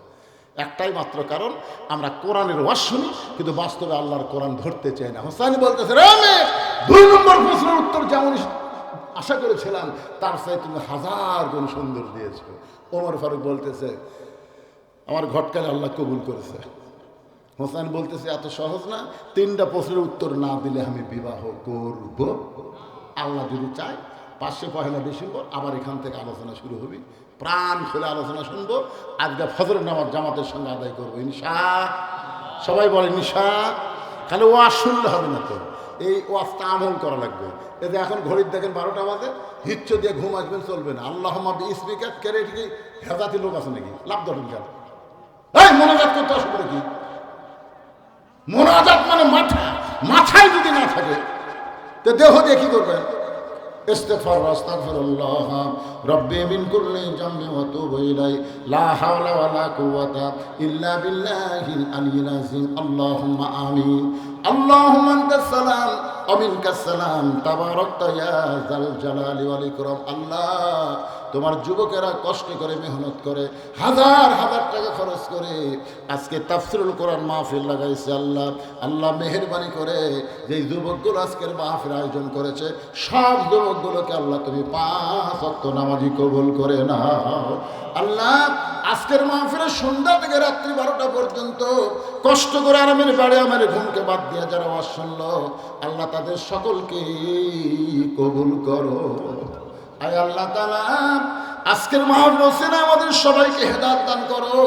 একটাই মাত্র কারণ, আমরা কোরআনের ওয়াজ শুনি কিন্তু বাস্তবে আল্লাহর কোরআন ধরতে চাই না। হোসাইন বলতেছে, রামে 2 নম্বর প্রশ্নের উত্তর যেমন আশা করেছিলাম তার চাই তুমি 1000 গুণ সুন্দর দিয়েছো। ওমর ফারুক বলতেছে, আমার ঘটকালে আল্লাহ কবুল করেছে। হোসাইন বলতেছে, এত সহজ না, 3টা প্রশ্নের উত্তর না দিলে আমি বিবাহ করব। আল্লাহ যদি চায় 501 ডিসেম্বর আবার এখান থেকে আলোচনা শুরু হবে, প্রাণ খুলে আলোচনা শুনবো। আজকে ফজরের নামাজ জামাতের সঙ্গে আদায় করবো ইনশাআল্লাহ। সবাই বলে ইনশাআল্লাহ। খালি ওয়াজ শুনলে হবে না তো, এই ওয়াজটা আমল করা লাগবে। এই যে এখন ঘড়ির দেখেন 12টা বাজে, হিচ্ছ দিয়ে ঘুম আসবেন চলবে না। আল্লাহুম্মা বিইসমিকা কেরে কি হেজাতি লোক আছে নাকি? লাভ ধরেন কেন? এই মোনাজাত করতে অসুবিধা কি? মোনাজাত মানে মাথায় যদি না থাকে তো দেহ দিয়ে কি করবেন? ইস্তিগফার, আস্তাগফিরুল্লাহ রাব্বি মিন কুল্লি জামবি ওয়া তুবু ইলাই, লা হাওলা ওয়ালা কুওয়াতা ইল্লা বিল্লাহিল আলিয়্যিল আযীম। আল্লাহুম্মা আমিন। আল্লাহুম্মা আনতাস সালাম ওয়া মিনকাস সালাম, তাবারাকতা ইয়া যাল জালালি ওয়াল ইকরাম। আল্লাহ, তোমার যুবকেরা কষ্ট করে মেহনত করে হাজার হাজার টাকা খরচ করে আজকে তাফসীরুল কোরআন মাহফিল লাগাইছে। আল্লাহ মেহেরবানি করে যে যুবকগুলো আজকের মাহফিল আয়োজন করেছে সব যুবকগুলোকে আল্লাহ তুমি 5 ওয়াক্ত নামাজি কবুল করে নাও। আল্লাহ, আজকের মাহফিলে সন্ধ্যা থেকে রাত্রি 12টা পর্যন্ত কষ্ট করে আরামের বাড়ি আমার ঘুমকে বাদ দিয়ে যারা ওয়াজ শুনলো, আল্লাহ তাদের সকলকে কবুল করো। আয় আল্লাহ তাআলা, আজকের মাহফিল ওসিলা আমাদের সবাইকে হেদায়েত দান করো।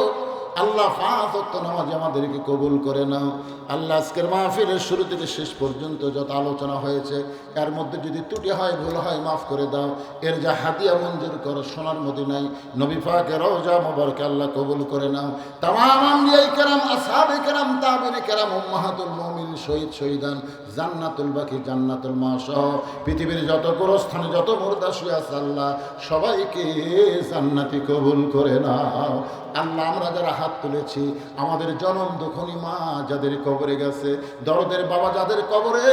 আল্লাহ 5 ওয়াক্ত নামাজ আমাদেরকে কবুল করে নাও। আল্লাহ, আজকের মাহফিলের শুরু থেকে শেষ পর্যন্ত যত আলোচনা হয়েছে এর মধ্যে যদি ত্রুটি হয়, ভুল হয়, মাফ করে দাও। এর যা হাদিয়া মঞ্জুর করো সোনার মদিনায় নবী পাকের রওজা মুবারকে আল্লাহ কবুল করে নাও। তামাম আম্বিয়া কেরাম, আসহাবে কেরাম, তাবিঈন কেরাম, উম্মাহাতুল মুমিনিন শহীদ শহীদান জান্নাতুল বাকি জান্নাতুল মাসহ পৃথিবীর যত গোরস্থানে যত মুর্দা শুয়ে আছে আল্লাহ সবাইকে জান্নাতি কবুল করে নাও। আল্লাহ আমরা যারা হাত তুলেছি আমাদের জনম দুঃখনী মা যাদের কবরে গেছে, দরদের বাবা যাদের কবরে,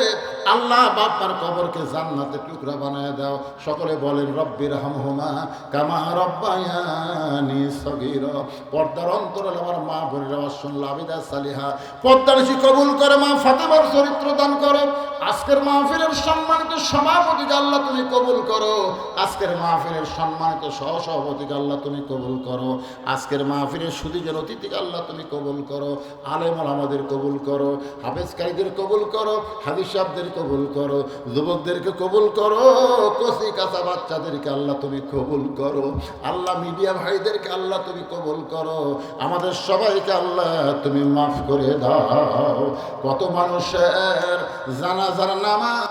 আল্লাহ বাপার কবরকে জান্নাতে টুকরা বানায় দাও। সকলে বলেন রব্বির হামহুমা কামা রব্বায়ানি সগীরা। পর্দার অন্তরাল আমার মা বোনের আওয়াজ শুনল আবিদা সালিহা পর্দানিশি কবুল করে মা ফাতেমার চরিত্র দান করো। আজকের মাহফিলের সম্মানিত সভাপতিকে আল্লাহ তুমি কবুল করো। আজকের মাহফিলের সম্মানিত সহসভাপতিকে আল্লাহ তুমি কবুল করো। আজকের মাহফিলের সুদীজন অতিথিকে আল্লাহ তুমি কবুল করো। আলেম ওলামাদের কবুল করো, হাফেজকারীদের কবুল করো, হাদিস সাহেবদের কবুল করো, যুবকদেরকে কবুল করো, কচি কাঁচা বাচ্চাদেরকে আল্লাহ তুমি কবুল করো। আল্লাহ মিডিয়া ভাইদেরকে আল্লাহ তুমি কবুল করো। আমাদের সবাইকে আল্লাহ তুমি মাফ করে দাও। কত মানুষের জানাজার নামাজ